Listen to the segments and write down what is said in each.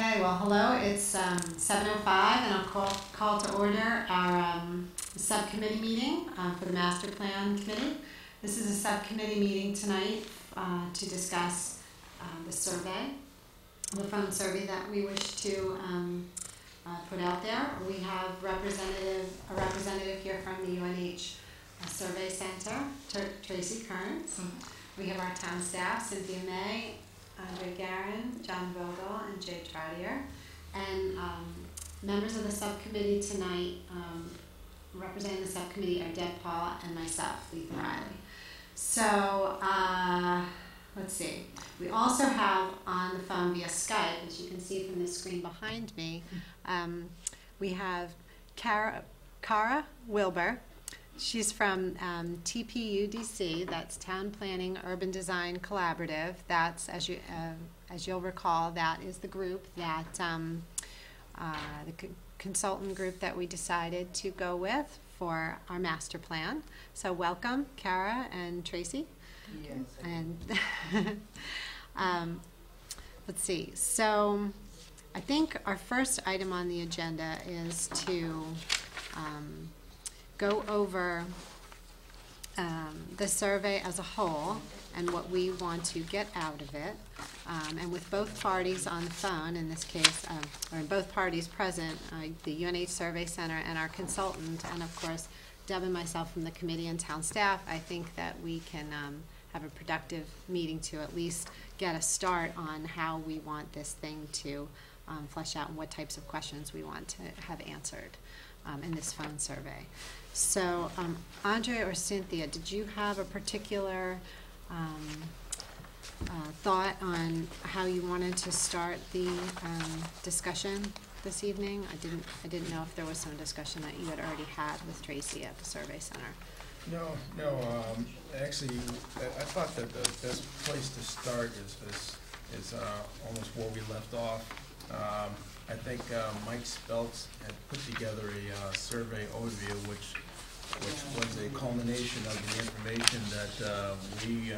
Okay, well, hello. It's 7:05, and I'll call to order our subcommittee meeting for the Master Plan Committee. This is a subcommittee meeting tonight to discuss the survey, the phone survey that we wish to put out there. We have a representative here from the UNH Survey Center, Tracy Kearns. We have our town staff, Cynthia May, Andre Garin, John Vogel, and Jay Troutier. And members of the subcommittee tonight, representing the subcommittee, are Deb Paula and myself, Letha Riley. So, let's see. We also have on the phone via Skype, as you can see from the screen behind me, we have Cara Wilbur. She's from TPUDC, that's Town Planning Urban Design Collaborative. That's, as you'll recall, that is the group that, the consultant group that we decided to go with for our master plan. So welcome, Cara and Tracy. Yes. And let's see. So I think our first item on the agenda is to go over the survey as a whole and what we want to get out of it. And with both parties on the phone, in this case, or both parties present, the UNH Survey Center and our consultant, and of course, Deb and myself from the committee and town staff, I think that we can have a productive meeting to at least get a start on how we want this thing to flesh out and what types of questions we want to have answered in this phone survey. So, Andre or Cynthia, did you have a particular thought on how you wanted to start the discussion this evening? I didn't know if there was some discussion that you had already had with Tracy at the Survey Center. No. Actually, I thought that the best place to start is almost where we left off. I think Mike Speltz had put together a survey overview, which was a culmination of the information that we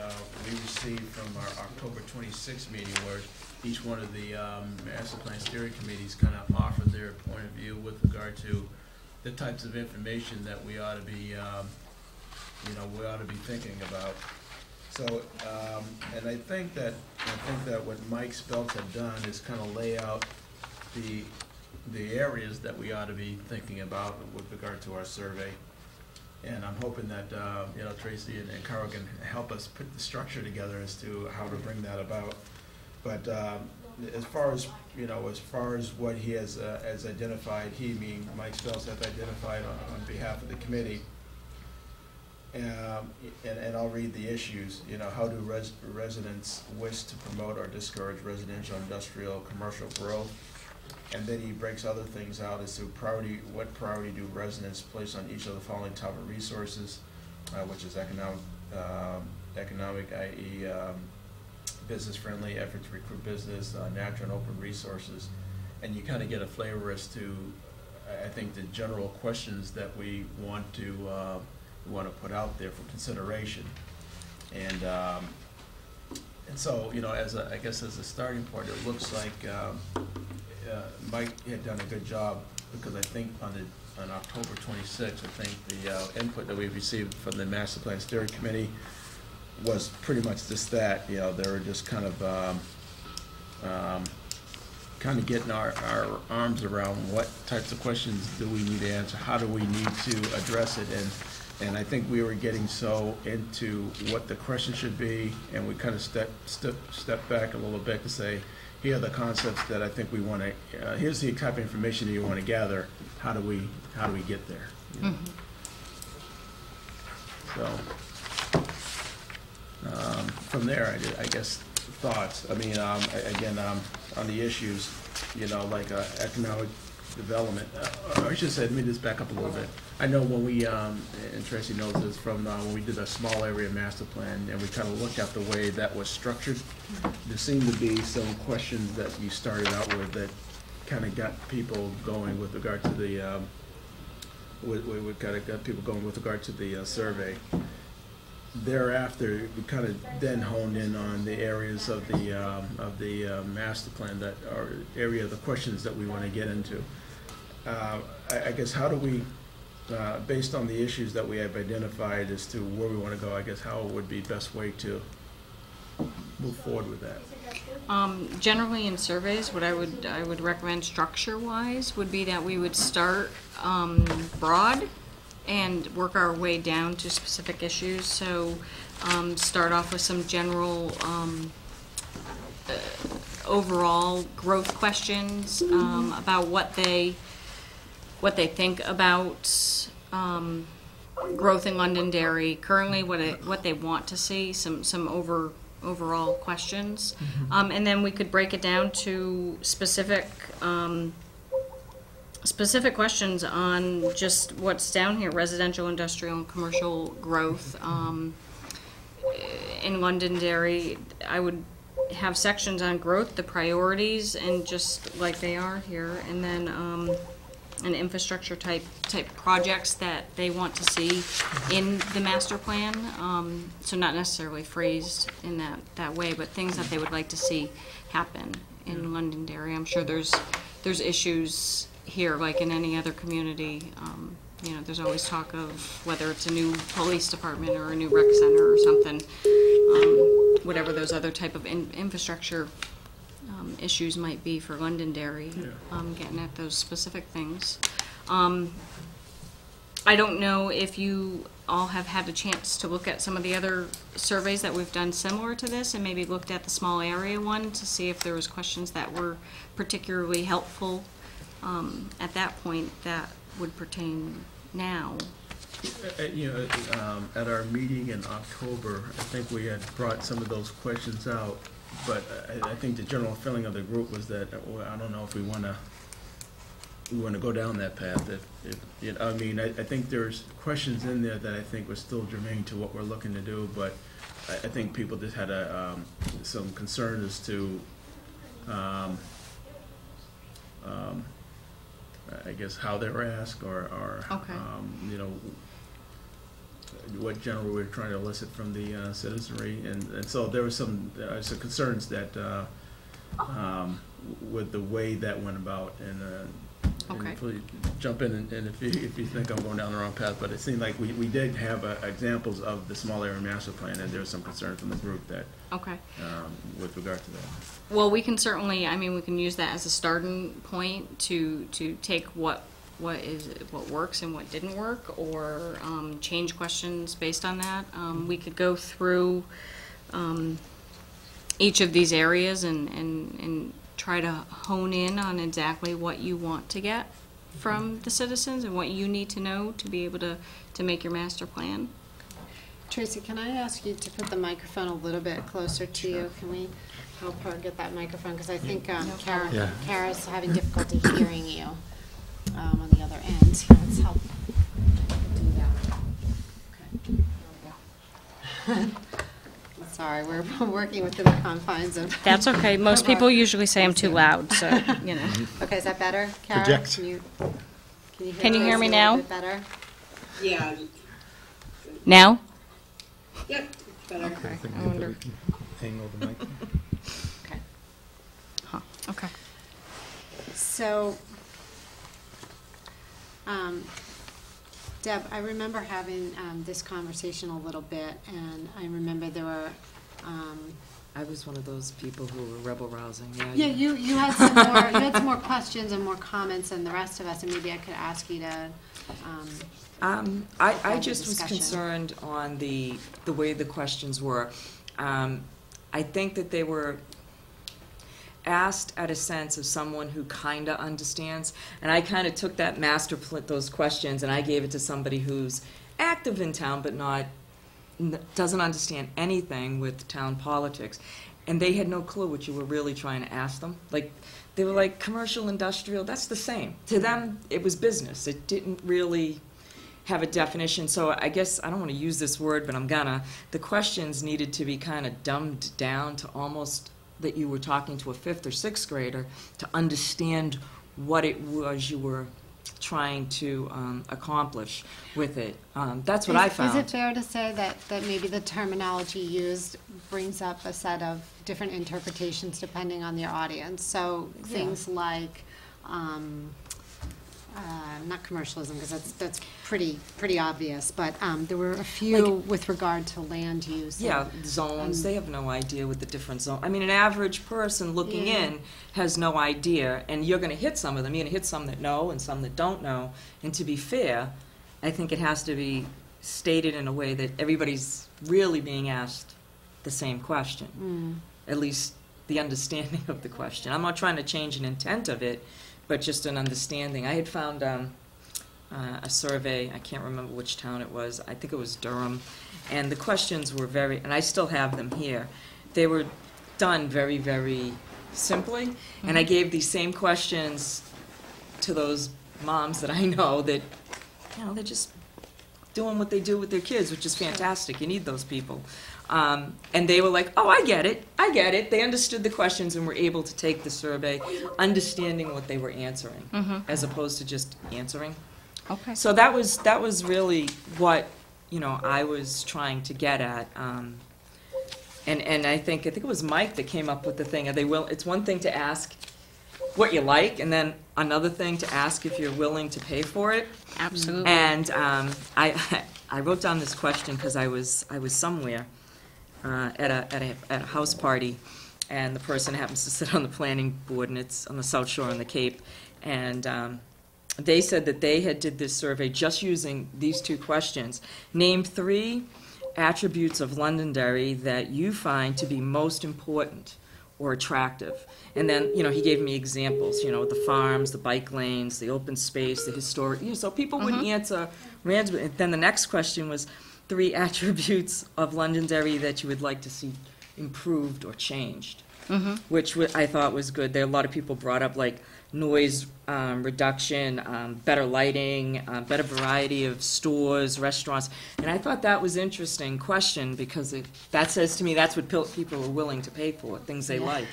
received from our October 26th meeting, where each one of the Master Plan Steering Committees kind of offered their point of view with regard to the types of information that we ought to be, thinking about. So, and I think that what Mike Speltz had done is kind of lay out the areas that we ought to be thinking about with regard to our survey. And I'm hoping that Tracy and Carl can help us put the structure together as to how to bring that about. But as far as what he has identified, Mike Speltz has identified on behalf of the committee. And I'll read the issues. How do residents wish to promote or discourage residential, industrial, commercial growth? And then he breaks other things out as to what priority do residents place on each of the following type of resources, which is economic, i.e. Business-friendly, effort to recruit business, natural and open resources. And you kind of get a flavor as to, I think, the general questions that we want to put out there for consideration. And so, as a starting point, it looks like Mike had done a good job, because I think on October 26th, I think the input that we received from the Master Plan Steering Committee was pretty much just that. They were just kind of getting our arms around what types of questions do we need to answer, how do we need to address it, and I think we were getting so into what the question should be, and we kind of step back a little bit to say, here are the concepts that I think we want to. Here's the type of information that you want to gather. How do we get there? Mm-hmm. So from there, I guess thoughts. I mean, again, on the issues, like economic development. Or I should say, let me just back up a little bit. I know when we, and Tracy knows this from when we did a small area master plan, and we kind of looked at the way that was structured, there seemed to be some questions that you started out with that kind of got people going with regard to the, got people going with regard to the survey. thereafter, we kind of then honed in on the areas of the master plan that are area of the questions that we want to get into. I guess how do we, based on the issues that we have identified as to where we want to go, I guess how would be best way to move forward with that? Generally in surveys, what I would recommend structure-wise would be that we would start broad and work our way down to specific issues. So start off with some general overall growth questions about what they think about growth in Londonderry currently, what they want to see, some overall questions, and then we could break it down to specific questions on just what's down here: residential, industrial, and commercial growth in Londonderry. I would have sections on growth, the priorities, and just like they are here, and then an infrastructure type projects that they want to see in the master plan. So not necessarily phrased in that way, but things that they would like to see happen in Londonderry. I'm sure there's issues here, like in any other community. You know, there's always talk of whether it's a new police department or a new rec center or something, whatever those other type of infrastructure issues might be for Londonderry, getting at those specific things. I don't know if you all have had a chance to look at some of the other surveys that we've done similar to this, and maybe looked at the small area one to see if there was questions that were particularly helpful at that point that would pertain now. You know, at our meeting in October, I think we had brought some of those questions out, but I think the general feeling of the group was that, well, I don't know if we want to go down that path. You know, I mean, I think there's questions in there that I think were still germane to what we're looking to do, but I think people just had some concern as to, I guess, how they were asked, or Okay. You know, what generally we're trying to elicit from the citizenry, and so there were some concerns that with the way that went about, and Okay. please jump in, and if you think I'm going down the wrong path, but it seemed like we did have examples of the small area master plan, and there was some concern from the group that Okay. with regard to that. Well, we can certainly, I mean, we can use that as a starting point to take what works and what didn't work, or change questions based on that. We could go through each of these areas and try to hone in on exactly what you want to get from the citizens and what you need to know to be able to make your master plan. Tracy, can I ask you to put the microphone a little bit closer to you? Can we help her get that microphone? Because I think Kara's having difficulty hearing you on the other end. Here, let's help do that. Okay. There we go. Sorry, we're working within the confines of... That's okay. Most people usually say I'm too loud, so, you know. Okay, is that better, Kara? Project. Can you hear me now? A little bit better? Yeah. Now? Yep. Better. Okay. think I maybe wonder. we can angle the mic. Okay. Huh. Okay. So, Deb, I remember having this conversation a little bit, and I remember there were... I was one of those people who were rebel rousing. Yeah, you had some more. You had some more questions and more comments than the rest of us, and maybe I could ask you to. I just was discussion. concerned on the way the questions were. I think that they were asked at a sense of someone who kind of understands, and I kind of took that those questions, and I gave it to somebody who's active in town but doesn't understand anything with town politics, and they had no clue what you were really trying to ask them. Like, they were like, commercial, industrial, that's the same. To them, it was business. It didn't really have a definition. So I guess, I don't want to use this word, but I'm gonna. The questions needed to be kind of dumbed down to almost that you were talking to a 5th or 6th grader to understand what it was you were trying to accomplish with it. That's what I found. Is it fair to say that maybe the terminology used brings up a set of different interpretations depending on your audience? So things like, not commercialism, because that's pretty obvious, but there were a few with regard to land use. Yeah, zones, they have no idea what the different zones, I mean, an average person looking in has no idea, and you're gonna hit some of them, you're gonna hit some that know and some that don't know, and to be fair, I think it has to be stated in a way that everybody's really being asked the same question, at least the understanding of the question. I'm not trying to change an intent of it, but just an understanding. I had found a survey, I can't remember which town it was, I think it was Durham, and the questions were very, and I still have them here, they were done very, very simply, and I gave these same questions to those moms that I know that, you know, they're just doing what they do with their kids, which is fantastic. You need those people. And they were like, oh, I get it. They understood the questions and were able to take the survey, understanding what they were answering, as opposed to just answering. Okay. So that was really what, you know, I was trying to get at. And I think it was Mike that came up with the thing. It's one thing to ask what you like, and then another thing to ask if you're willing to pay for it. Absolutely. And I wrote down this question because I was somewhere at a house party, and the person happens to sit on the planning board, and it's on the South Shore on the Cape, and they said that they had did this survey just using these two questions. Name 3 attributes of Londonderry that you find to be most important or attractive. And then, you know, he gave me examples, you know, the farms, the bike lanes, the open space, the historic, you know, so people would answer randomly. And then the next question was 3 attributes of Londonderry that you would like to see improved or changed, which I thought was good. There, a lot of people brought up, like, noise reduction, better lighting, better variety of stores, restaurants. And I thought that was an interesting question because that says to me that's what people are willing to pay for, things they like.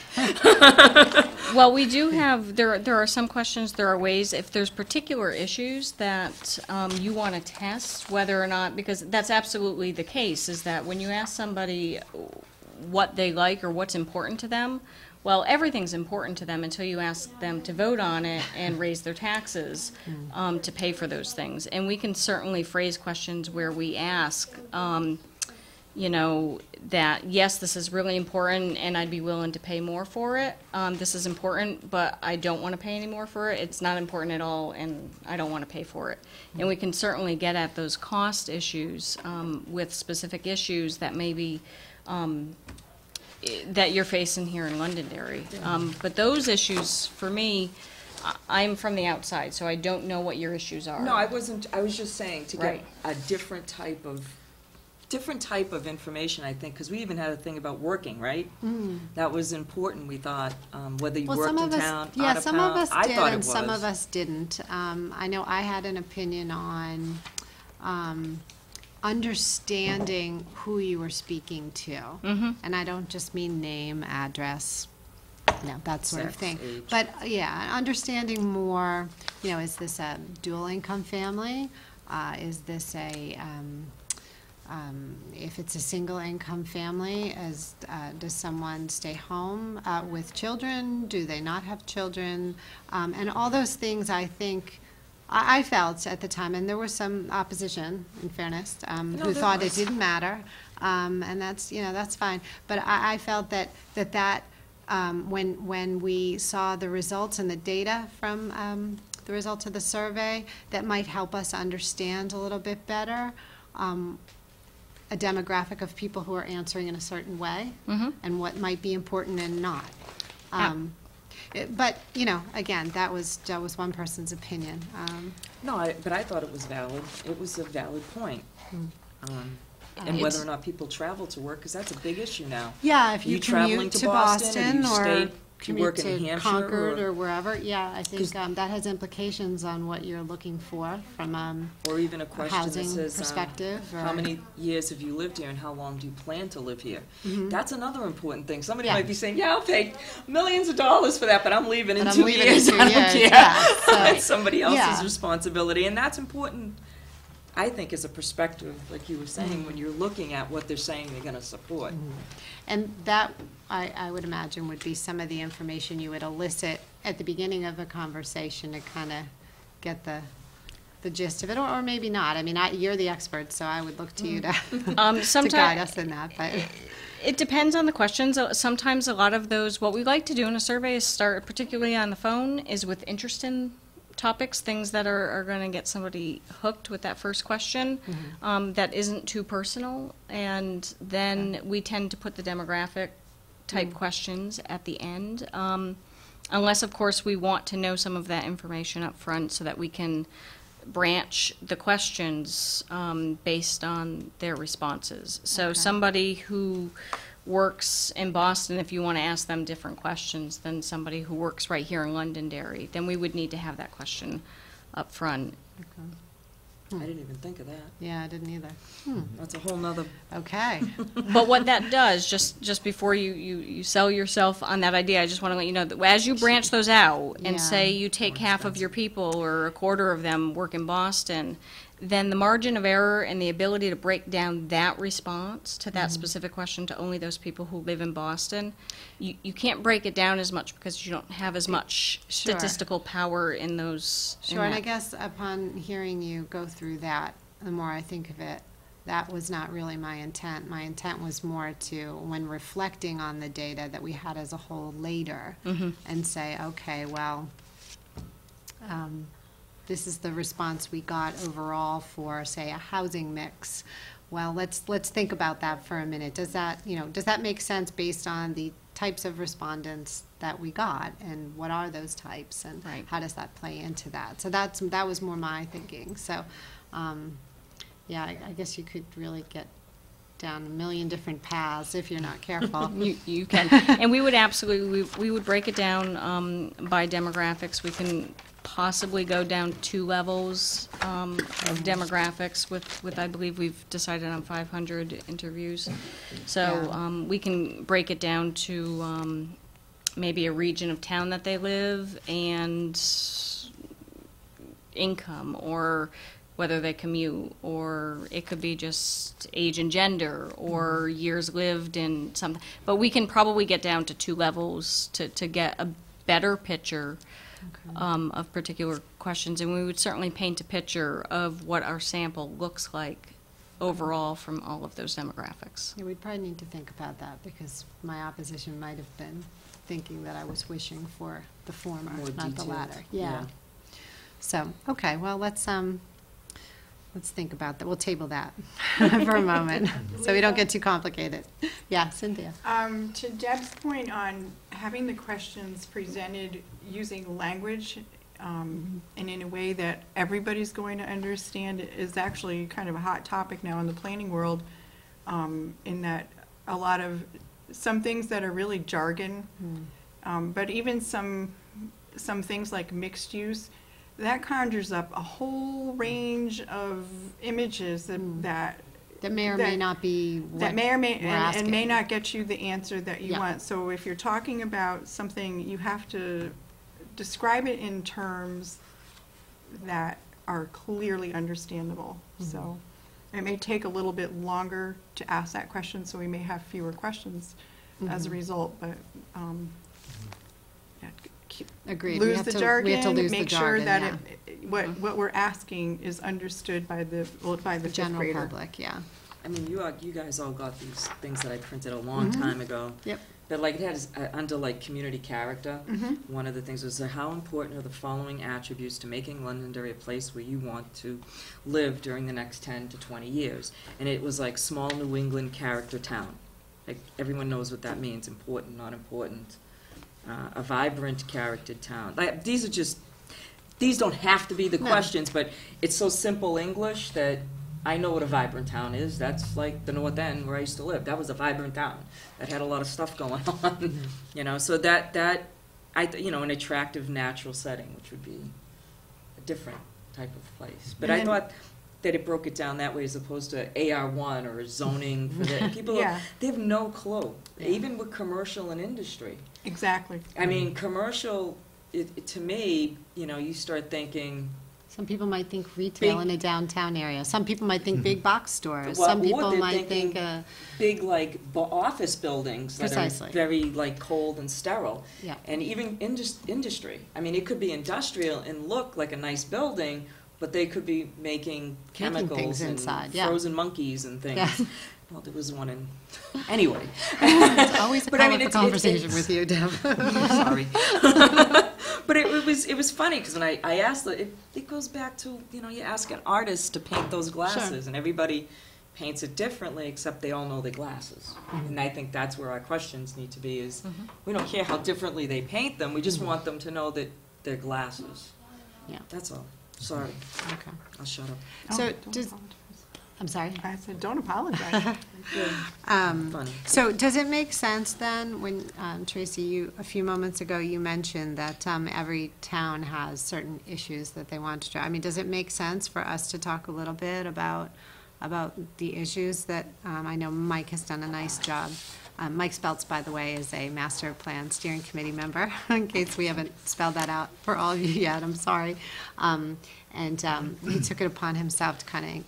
Well, we do have, there are some questions, there are ways, if there's particular issues that you want to test, whether or not, because that's absolutely the case, is that when you ask somebody what they like or what's important to them, well, everything's important to them until you ask them to vote on it and raise their taxes to pay for those things. And we can certainly phrase questions where we ask, you know, that, yes, this is really important and I'd be willing to pay more for it. This is important, but I don't want to pay any more for it. It's not important at all, and I don't want to pay for it. And we can certainly get at those cost issues with specific issues that maybe that you're facing here in Londonderry. But those issues, for me, I'm from the outside, so I don't know what your issues are. No, I wasn't. I was just saying to get Right. a different type of information, I think, because we even had a thing about working, right? That was important, we thought, whether you worked in town, out of some town. of us I did thought it and some was. of us didn't. I know I had an opinion on understanding who you were speaking to. And I don't just mean name, address, you know, that sort of Sex, thing. age. But, yeah, understanding more, you know, is this a dual income family? Is this if it's a single income family, does someone stay home with children? Do they not have children? And all those things, I think, I felt at the time, and there was some opposition, in fairness, who there thought it was. didn't matter, and that's, you know, that's fine. But I felt that when we saw the results and the data from the results of the survey, that might help us understand a little bit better a demographic of people who are answering in a certain way, and what might be important and not. But, you know, again, that was one person's opinion. No, but I thought it was valid. It was a valid point. And whether or not people travel to work, because that's a big issue now. Yeah, if Are you traveling commute to to Boston, Boston, or or do you stay you work commute in to Hampshire Concord or- or wherever, yeah, I think 'Cause- that has implications on what you're looking for from Or even a a question that housing says, perspective. how or- many years have you lived here and how long do you plan to live here? Mhm. That's another important thing. Somebody Yeah. might be saying, yeah, I'll pay millions of dollars for that, but I'm leaving in But I'm 2 leaving in years. 2 I don't years, care. yeah, so- It's somebody else's yeah. responsibility, and that's important, I think, as a perspective, like you were saying, Mm-hmm. when you're looking at what they're saying they're gonna support. And that, I would imagine, would be some of the information you would elicit at the beginning of a conversation to kind of get the gist of it, or maybe not. I mean, you're the expert, so I would look to you to to guide Sometimes us in that, but. it depends on the questions. Sometimes a lot of those, what we like to do in a survey is start, particularly on the phone, is with interest in topics, things that are going to get somebody hooked with that first question, that isn't too personal, and then we tend to put the demographic type questions at the end, unless, of course, we want to know some of that information up front so that we can branch the questions based on their responses. So Okay. somebody who works in Boston, if you want to ask them different questions than somebody who works right here in Londonderry, then we would need to have that question up front. I didn't even think of that. Yeah, I didn't either. That's a whole nother, Okay. But what that does, just before you sell yourself on that idea, I just want to let you know that as you branch those out and Yeah. say you take half of your people or a quarter of them work in Boston, then the margin of error and the ability to break down that response to that specific question to only those people who live in Boston, you can't break it down as much because you don't have as much Sure. statistical power in those. in Sure, and I that. guess upon hearing you go through that, the more I think of it, that was not really my intent. My intent was more to, when reflecting on the data that we had as a whole later, and say, okay, well, this is the response we got overall for, say, a housing mix. Well, let's think about that for a minute. Does that make sense based on the types of respondents that we got, and what are those types, and Right. how does that play into that? So that was more my thinking. So, yeah, I guess you could really get down a million different paths if you're not careful. You can, and we would absolutely, we would break it down by demographics. We can possibly go down 2 levels of demographics with I believe we've decided on 500 interviews. So Yeah. we can break it down to maybe a region of town that they live and income, or whether they commute, or it could be just age and gender, or years lived in something. But we can probably get down to 2 levels to get a better picture of particular questions, and we would certainly paint a picture of what our sample looks like overall from all of those demographics. Yeah, we'd probably need to think about that, because my opposition might have been thinking that I was wishing for the former, More not the detailed, latter. yeah. So, okay, well, let's think about that. We'll table that for a moment, so we don't get too complicated. Yeah, Cynthia. To Deb's point on having the questions presented using language and in a way that everybody's going to understand is actually kind of a hot topic now in the planning world, in that a lot of some things that are really jargon, but even some things like mixed use, that conjures up a whole range of images that That may or may that- not be that what may or may we're and may asking. not get you the answer that you Yeah. want. So if you're talking about something, you have to describe it in terms that are clearly understandable. Mm-hmm. So it may take a little bit longer to ask that question, so we may have fewer questions as a Mhm. result, but yeah, Agreed. We lose have the to- jargon, we have to lose the make sure jargon, that yeah. what we're asking is understood by the The fifth general grader. public, yeah. I mean, you guys all got these things that I printed a long Mhm. time ago. Yep. But like it has, under like community character, Mhm. one of the things was how important are the following attributes to making Londonderry a place where you want to live during the next 10 to 20 years? And it was like small New England character town. Like everyone knows what that means, important, not important. A vibrant character town. Like, these don't have to be the No. questions, but it's so simple English that I know what a vibrant town is. That's like the North End where I used to live. That was a vibrant town that had a lot of stuff going on, you know. So an attractive natural setting, which would be a different type of place. But I thought that it broke it down that way as opposed to AR1 or zoning for the people. Yeah. They have no clue, even with commercial and industry. Exactly. I mean, commercial, to me, you know, you start thinking. Some people might think retail Big- in a downtown area. Some people might think big box stores. Well, Some or people they're might think, thinking big like office buildings that Precisely. are very like cold and sterile. yeah. And even industry. I mean, it could be industrial and look like a nice building, but they could be making chemicals things and inside, yeah. frozen monkeys and things. Yeah. Well, there was one in. Anyway. It's always a But I mean, colorful conversation with you, Deb. Sorry. But it was funny because when I asked it goes back to, you know, you ask an artist to paint those glasses and everybody paints it differently except they all know the glasses. And I think that's where our questions need to be is we don't care how differently they paint them, we just want them to know that they're glasses. Yeah. That's all. Sorry. Okay. I'll shut up. So don't does- apologize. I'm sorry. I said, don't apologize. Funny. So does it make sense then, when, Tracy, a few moments ago, you mentioned that every town has certain issues that they want to try. I mean, does it make sense for us to talk a little bit about the issues that, I know Mike has done a nice job. Mike Speltz, by the way, is a master plan steering committee member, in case we haven't spelled that out for all of you yet, I'm sorry. He took it upon himself to kind of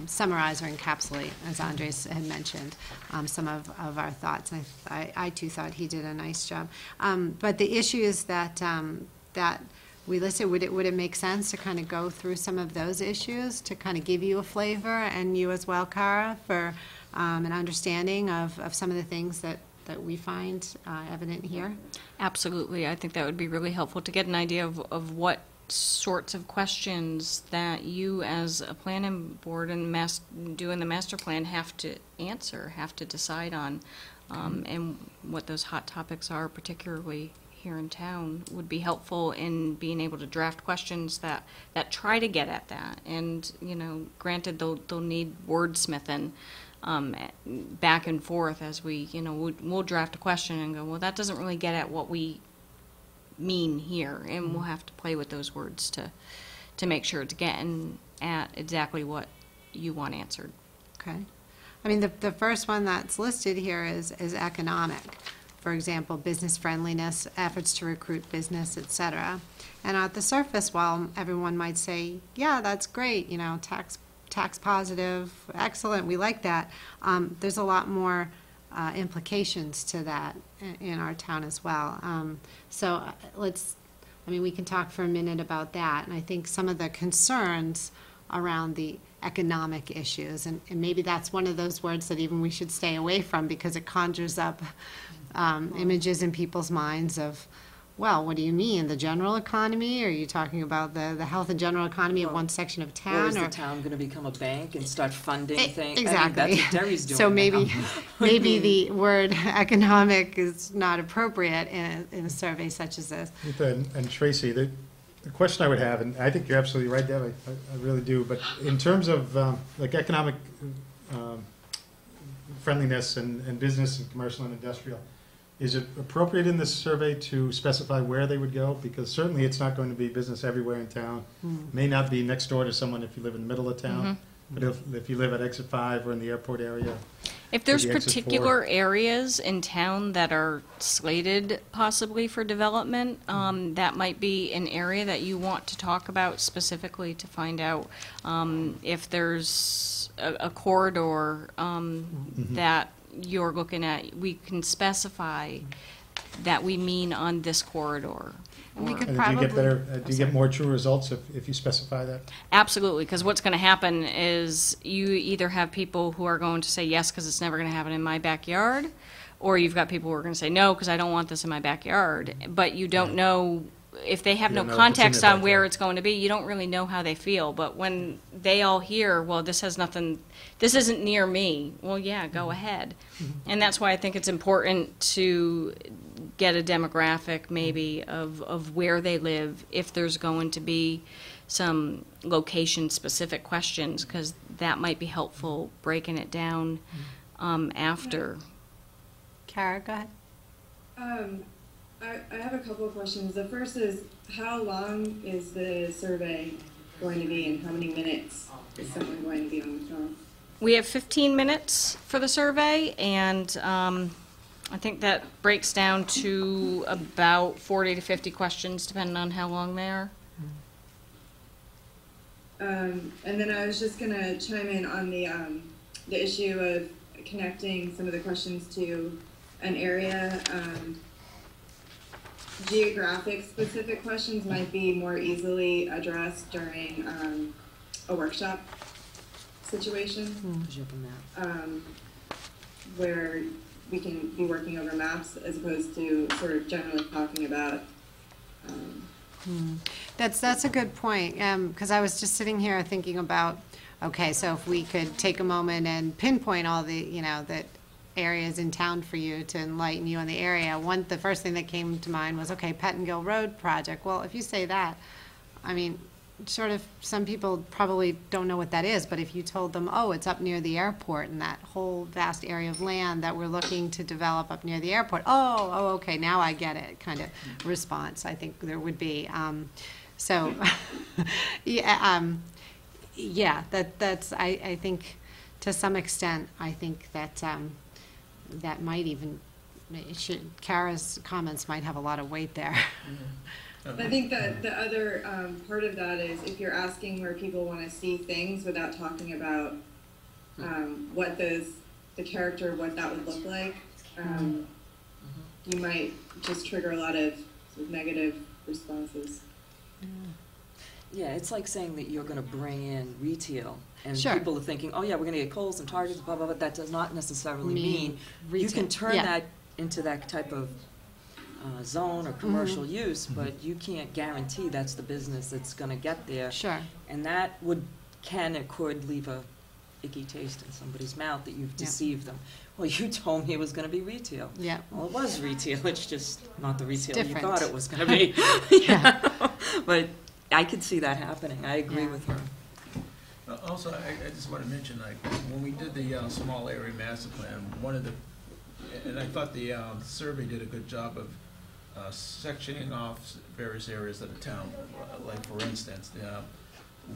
summarize or encapsulate, as Andres had mentioned, some of our thoughts. I too thought he did a nice job. But the issues that we listed, would it make sense to kind of go through some of those issues to kind of give you a flavor, and you as well, Cara, for an understanding of some of the things that we find evident here? Absolutely. I think that would be really helpful to get an idea of what sorts of questions that you as a planning board and doing the master plan have to answer, have to decide on, and what those hot topics are, particularly here in town, would be helpful in being able to draft questions that try to get at that. And, you know, granted, they'll need wordsmithing back and forth as we, you know, we'll draft a question and go, well, that doesn't really get at what we mean here, and we'll have to play with those words to make sure it's getting at exactly what you want answered. Okay. I mean, the first one that's listed here is economic. For example, business friendliness, efforts to recruit business, et cetera. And at the surface, while everyone might say, yeah, that's great, you know, tax positive, excellent, we like that, there's a lot more implications to that in our town as well. So we can talk for a minute about that. And I think some of the concerns around the economic issues, and maybe that's one of those words that even we should stay away from, because it conjures up images in people's minds of, well, what do you mean, the general economy? Are you talking about the health and general economy of one section of town? Or is the town going to become a bank and start funding things? Exactly. I mean, that's what Terry's doing So now. maybe the word economic is not appropriate in a survey such as this. And Tracy, the question I would have, and I think you're absolutely right, Deb, I really do, but in terms of like economic friendliness and business and commercial and industrial, is it appropriate in this survey to specify where they would go? Because certainly it's not going to be business everywhere in town. May not be next door to someone if you live in the middle of town. But if you live at Exit 5 or in the airport area. If there's maybe Exit 4. particular areas in town that are slated possibly for development, that might be an area that you want to talk about specifically to find out if there's a corridor that you're looking at. We can specify that we mean on this corridor. And we could And do you get probably- better, do you get more true results if you specify that? Absolutely, because what's going to happen is you either have people who are going to say yes because it's never going to happen in my backyard, or you've got people who are going to say no because I don't want this in my backyard. But you don't know, if they have You no don't know if it's in context their on where backyard. it's going to be, you don't really know how they feel. But when they all hear, well, this has nothing, this isn't near me, well, yeah, go ahead. And that's why I think it's important to get a demographic maybe of where they live, if there's going to be some location-specific questions, because that might be helpful breaking it down after. Kara, go ahead. I have a couple of questions. The first is, how long is the survey going to be, and how many minutes is someone going to be on the phone? We have 15 minutes for the survey, and I think that breaks down to about 40 to 50 questions, depending on how long they are. And then I was just going to chime in on the issue of connecting some of the questions to an area. Geographic specific questions might be more easily addressed during a workshop situation, where we can be working over maps as opposed to sort of generally talking about. That's a good point, because I was just sitting here thinking about, okay, so if we could take a moment and pinpoint all the, that areas in town for you to enlighten you on the area. The first thing that came to mind was, okay, Pettingill Road project. Well, if you say that, I mean, sort of, some people probably don't know what that is, but if you told them, oh, it's up near the airport and that whole vast area of land that we're looking to develop up near the airport, oh, okay, now I get it, kind of response I think there would be. So, yeah, that's, I think, to some extent, I think that that might even, Kara's comments might have a lot of weight there. I think that the other part of that is, if you're asking where people want to see things without talking about what the character of what that would look like, you might just trigger a lot of sort of negative responses. Yeah, it's like saying that you're going to bring in retail, and Sure. people are thinking, oh yeah, we're going to get Kohl's and Targets, blah, blah, blah. That does not necessarily mean you retail. can turn Yeah. that into that type of zone or commercial use, but you can't guarantee that's the business that's going to get there. Sure. And that can or could leave a icky taste in somebody's mouth that you've Yeah. deceived them. Well, you told me it was going to be retail. Yeah. Well, it was retail. It's just not the retail you different. thought it was going to be. Yeah. But I could see that happening. I agree Yeah. with her. Also, I just want to mention, like, when we did the small area master plan, and I thought the survey did a good job of sectioning off various areas of the town. Like, for instance,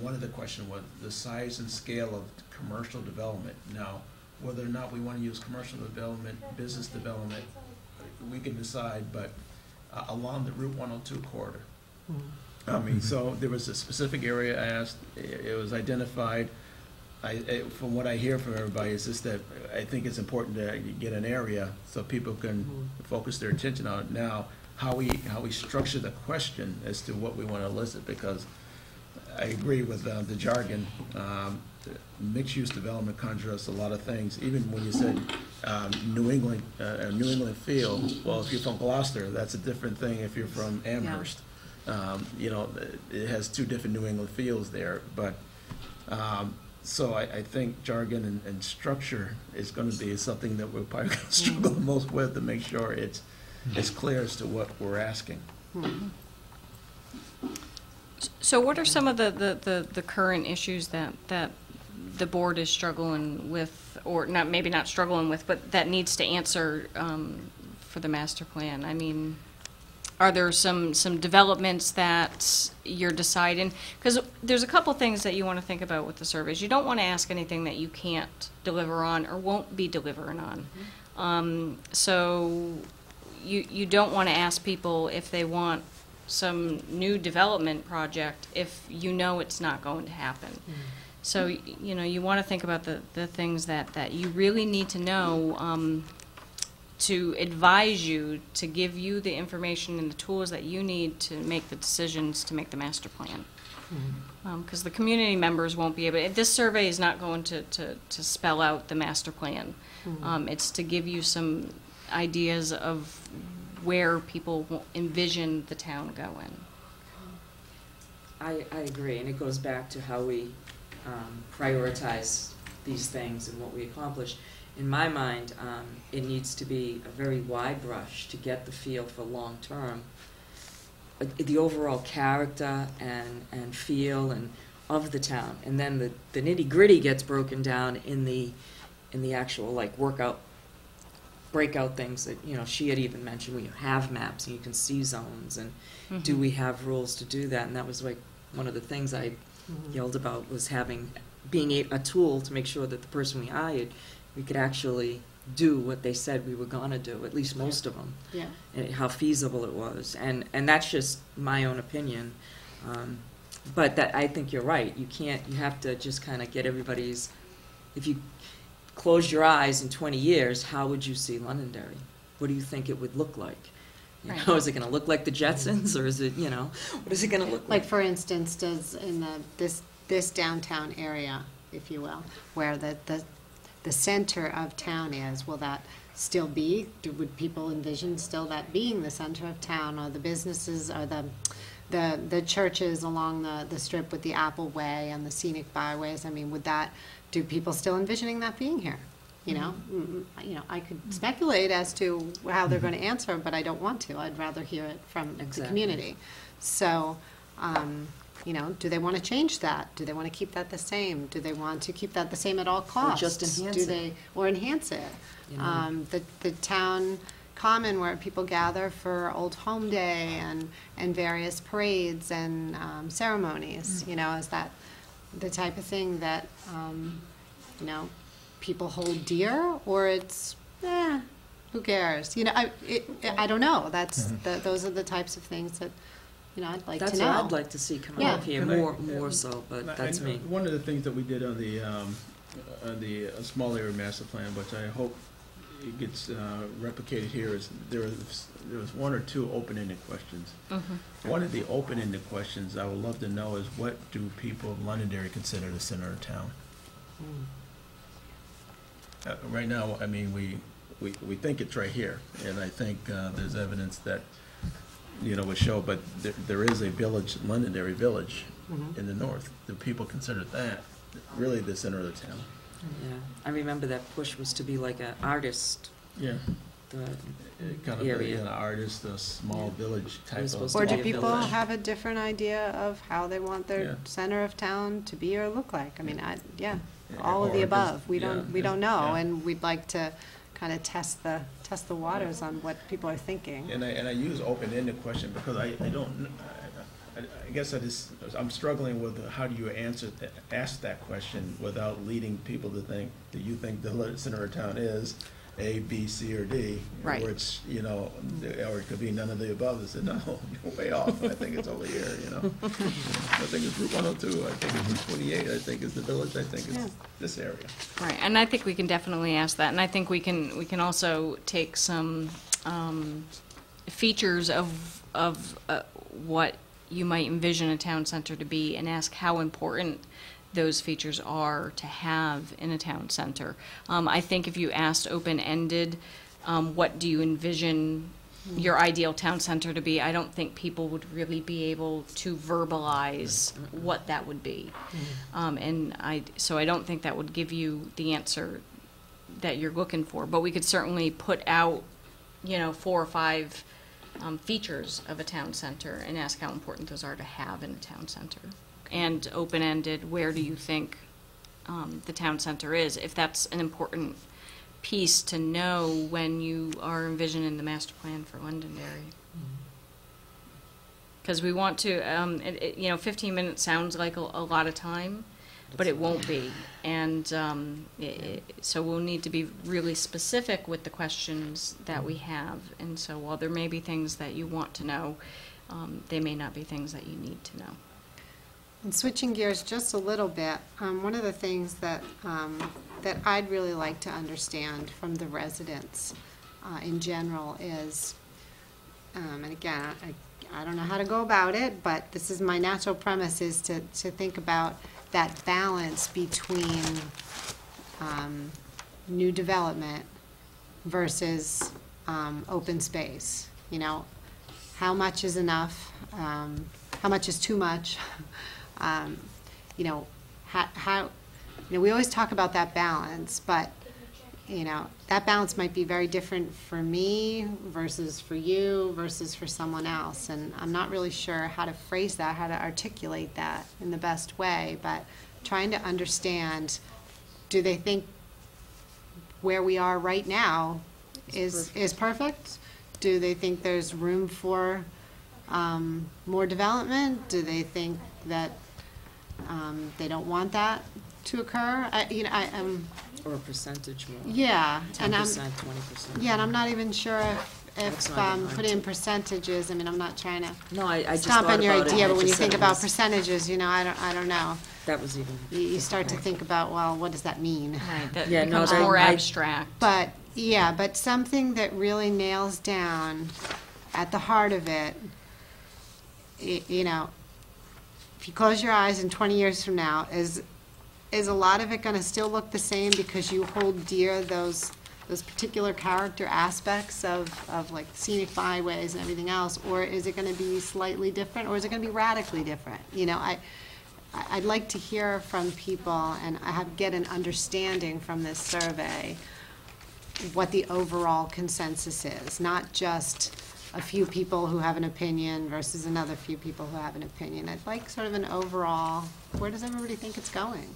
one of the questions was the size and scale of commercial development. Now, whether or not we want to use commercial development, business development, we can decide, but along the Route 102 corridor. I mean, so there was a specific area asked, it was identified. From what I hear from everybody, is just that I think it's important to get an area so people can focus their attention on it. Now, how we structure the question as to what we want to elicit, because I agree with the jargon. Mixed-use development conjures a lot of things. Even when you said New England feel, well, if you're from Gloucester, that's a different thing if you're from Amherst. It has two different New England feels there. But so I think jargon and structure is going to be something that we're probably going to struggle the most with, to make sure it's clear as to what we're asking. So what are some of the current issues that the board is struggling with, or maybe not struggling with, but that needs to answer for the master plan? I mean, are there some developments that you're deciding? Because there's a couple things that you want to think about with the surveys. You don't want to ask anything that you can't deliver on or won't be delivering on. So you don't want to ask people if they want some new development project if you know it's not going to happen. So, you want to think about the things that you really need to know to advise you, to give you the information and the tools that you need to make the decisions to make the master plan. Because the community members won't be able, this survey is not going to spell out the master plan. It's to give you some ideas of where people envision the town going. I agree, and it goes back to how we prioritize these things and what we accomplish. in my mind, it needs to be a very wide brush to get the feel for long-term, the overall character and feel and of the town. And then the nitty-gritty gets broken down in the actual, like, breakout things that, you know, she had even mentioned, where you have maps and you can see zones, and do we have rules to do that? And that was, like, one of the things I yelled about, was being a tool to make sure that the person we hired, we could actually do what they said we were gonna do, at least most of them, Yeah. and how feasible it was. And that's just my own opinion. But that, I think you're right. You have to just kind of get everybody's, if you close your eyes in 20 years, how would you see Londonderry? What do you think it would look like? You Right. know, is it going to look like the Jetsons, or is it, you know, what is it going to look Like, like? for instance, does in this downtown area, if you will, where the center of town is, will that still be? Would people envision still that being the center of town, or the businesses, or the churches along the strip with the Apple Way and the scenic byways? I mean, do people still envisioning that being here? You know, I could speculate as to how they're going to answer, but I don't want to. I'd rather hear it from the Exactly. community. So, do they want to change that? Do they want to keep that the same? Do they want to keep that the same at all costs? just enhance Do it. they, or enhance it? You know? The town common where people gather for Old Home Day and various parades and ceremonies, is that the type of thing that, people hold dear, or it's, who cares? I don't know. Those are the types of things that, I'd like That's to know. what I'd like to see come Yeah. up here, Can I- more so, but that's me. One of the things that we did on the small area master plan, which I hope it gets replicated here, is there was one or two open-ended questions. One of the open-ended questions I would love to know is, what do people of Londonderry consider the center of town? Right now, I mean, we think it's right here, and I think there's evidence that would show, but there is a village, Londonderry Village, in the north. Do people consider that really the center of the town? Yeah, I remember that push was to be like an artist, Yeah. the Kind of area. an artist, a small village type was of. supposed Or to do be a people village. have a different idea of how they want their Yeah. center of town to be or look like? I mean, Yeah, all of or the just- above. We yeah, don't know, yeah. and we'd like to kind of test the waters on what people are thinking. And I use open-ended question because I don't, I guess I'm struggling with how do you ask that question without leading people to think, do you think the center of town is A, B, C, or D? Right. Or it's, or it could be none of the above. I said, no, you're way off. I think it's over here, I think it's Route 102. I think it's Route 28. I think it's the village. I think Yeah. it's this area. Right, and I think we can definitely ask that, and I think we can also take some features of what you might envision a town center to be, and ask how important those features are to have in a town center. I think if you asked open-ended, what do you envision your ideal town center to be, I don't think people would really be able to verbalize what that would be. So I don't think that would give you the answer that you're looking for, but we could certainly put out, 4 or 5 features of a town center and ask how important those are to have in a town center. And open-ended, where do you think the town center is, if that's an important piece to know when you are envisioning the master plan for Londonderry. Because we want to, 15 minutes sounds like a lot of time, but it won't be. And so we'll need to be really specific with the questions that we have. And so while there may be things that you want to know, they may not be things that you need to know. And switching gears just a little bit, one of the things that I'd really like to understand from the residents in general is, and again, I don't know how to go about it, but this is my natural premise, is to think about that balance between new development versus open space. How much is enough? How much is too much? We always talk about that balance, but you know, that balance might be very different for me versus for you versus for someone else. And I'm not really sure how to phrase that, how to articulate that in the best way, but trying to understand, do they think where we are right now is perfect? Do they think there's room for more development? Do they think that they don't want that to occur? Or a percentage more. Yeah, and 10%, 20%. yeah, and I'm not even sure if That's not even putting in percentages. I mean, I'm not trying to No, I just stomp thought on your about it, idea, and I but when you just said think it about was- percentages, you know, I don't know. That was even. You start to think about, well, what does that mean? Right, that Yeah, no, becomes that- more I- abstract. But, yeah, but something that really nails down at the heart of it, you know, if you close your eyes and 20 years from now, is a lot of it going to still look the same because you hold dear those particular character aspects of like scenic byways and everything else, or is it going to be slightly different, or is it going to be radically different? You know, I'd like to hear from people and get an understanding from this survey what the overall consensus is, not just a few people who have an opinion versus another few people who have an opinion. I'd like sort of an overall, where does everybody think it's going?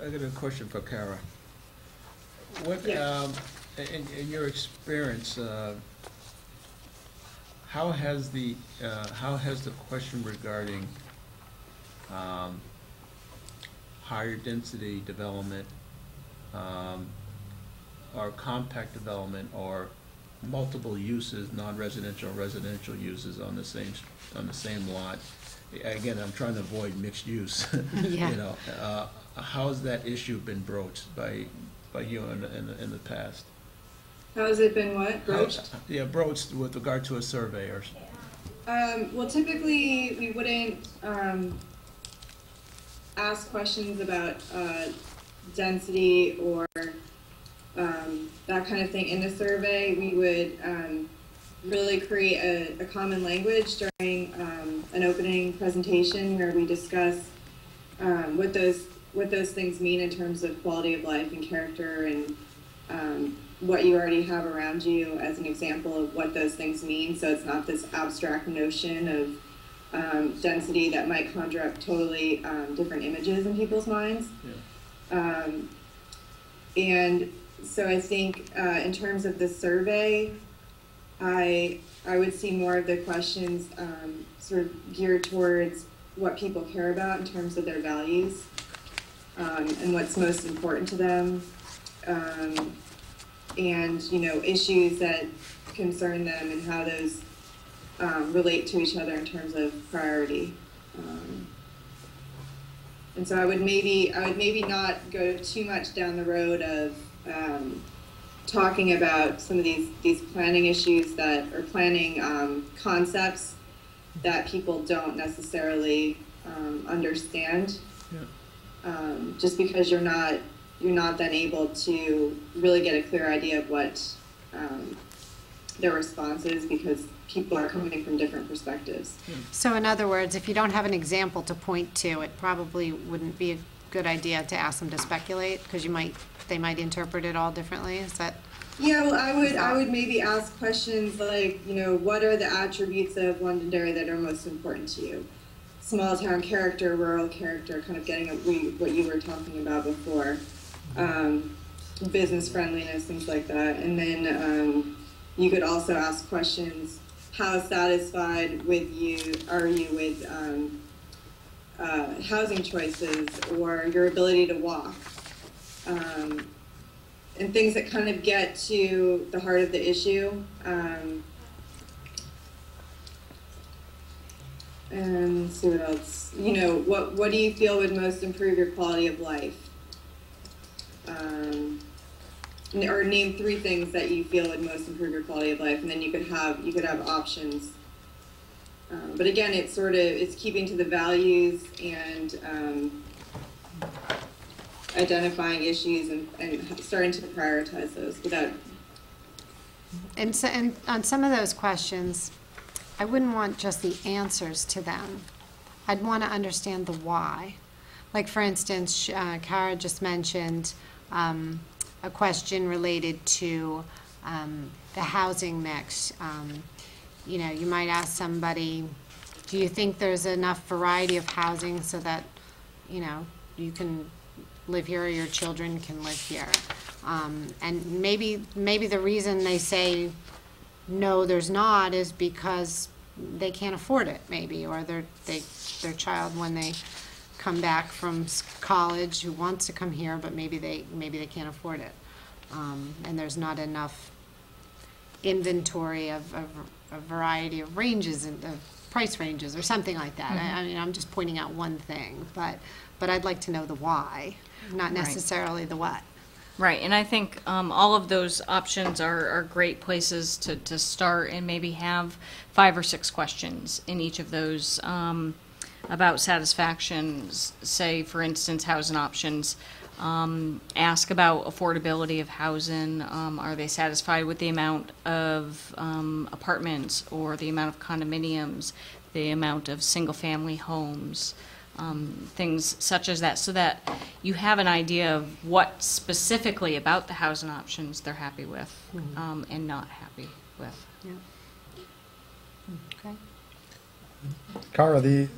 I got a question for Kara. What, Yeah. in your experience, how has the question regarding higher density development, or compact development, or multiple uses, non-residential, residential uses on the same lot? Again, I'm trying to avoid mixed use. Yeah. You know, how's that issue been broached by you in the past? How has it been what, broached? Yeah, broached with regard to a survey or. Well, typically, we wouldn't ask questions about density or that kind of thing in the survey. We would really create a common language during an opening presentation where we discuss what those things mean in terms of quality of life and character, and what you already have around you as an example of what those things mean. So it's not this abstract notion of density that might conjure up totally different images in people's minds. Yeah. And so I think in terms of the survey, I would see more of the questions sort of geared towards what people care about in terms of their values, and what's most important to them, and you know, issues that concern them and how those relate to each other in terms of priority. And so I would maybe not go too much down the road of talking about some of these planning issues that are planning concepts that people don't necessarily understand. Yeah. Just because you're not then able to really get a clear idea of what their response is, because people are coming from different perspectives. So in other words, if you don't have an example to point to, it probably wouldn't be a good idea to ask them to speculate, because they might interpret it all differently. Is that? Yeah, well, I would maybe ask questions like, you know, what are the attributes of Londonderry that are most important to you? Small town character, rural character, kind of getting at what you were talking about before. Business friendliness, things like that. And then you could also ask questions, how satisfied are you with housing choices or your ability to walk? And things that kind of get to the heart of the issue. And let's see what else. You know, what do you feel would most improve your quality of life? Or name 3 things that you feel would most improve your quality of life, and then you could have options. But again, it's keeping to the values and identifying issues and starting to prioritize those without. And on some of those questions, I wouldn't want just the answers to them. I'd want to understand the why. like for instance, Kara just mentioned a question related to the housing mix. You know, you might ask somebody, do you think there's enough variety of housing so that, you know, you can live here or your children can live here? And maybe the reason they say no, there's not, is because they can't afford it, maybe, or their child, when they come back from college, who wants to come here, but maybe they can't afford it, and there's not enough inventory of a variety of ranges and of price ranges or something like that. I mean, I'm just pointing out one thing, but I'd like to know the why, not necessarily the what. Right, and I think all of those options are great places to start, and maybe have 5 or 6 questions in each of those about satisfaction. Say, for instance, housing options. Ask about affordability of housing. Are they satisfied with the amount of apartments or the amount of condominiums, the amount of single-family homes? Things such as that, so that you have an idea of what specifically about the housing options they're happy with and not happy with. Yeah. Okay. Kara, the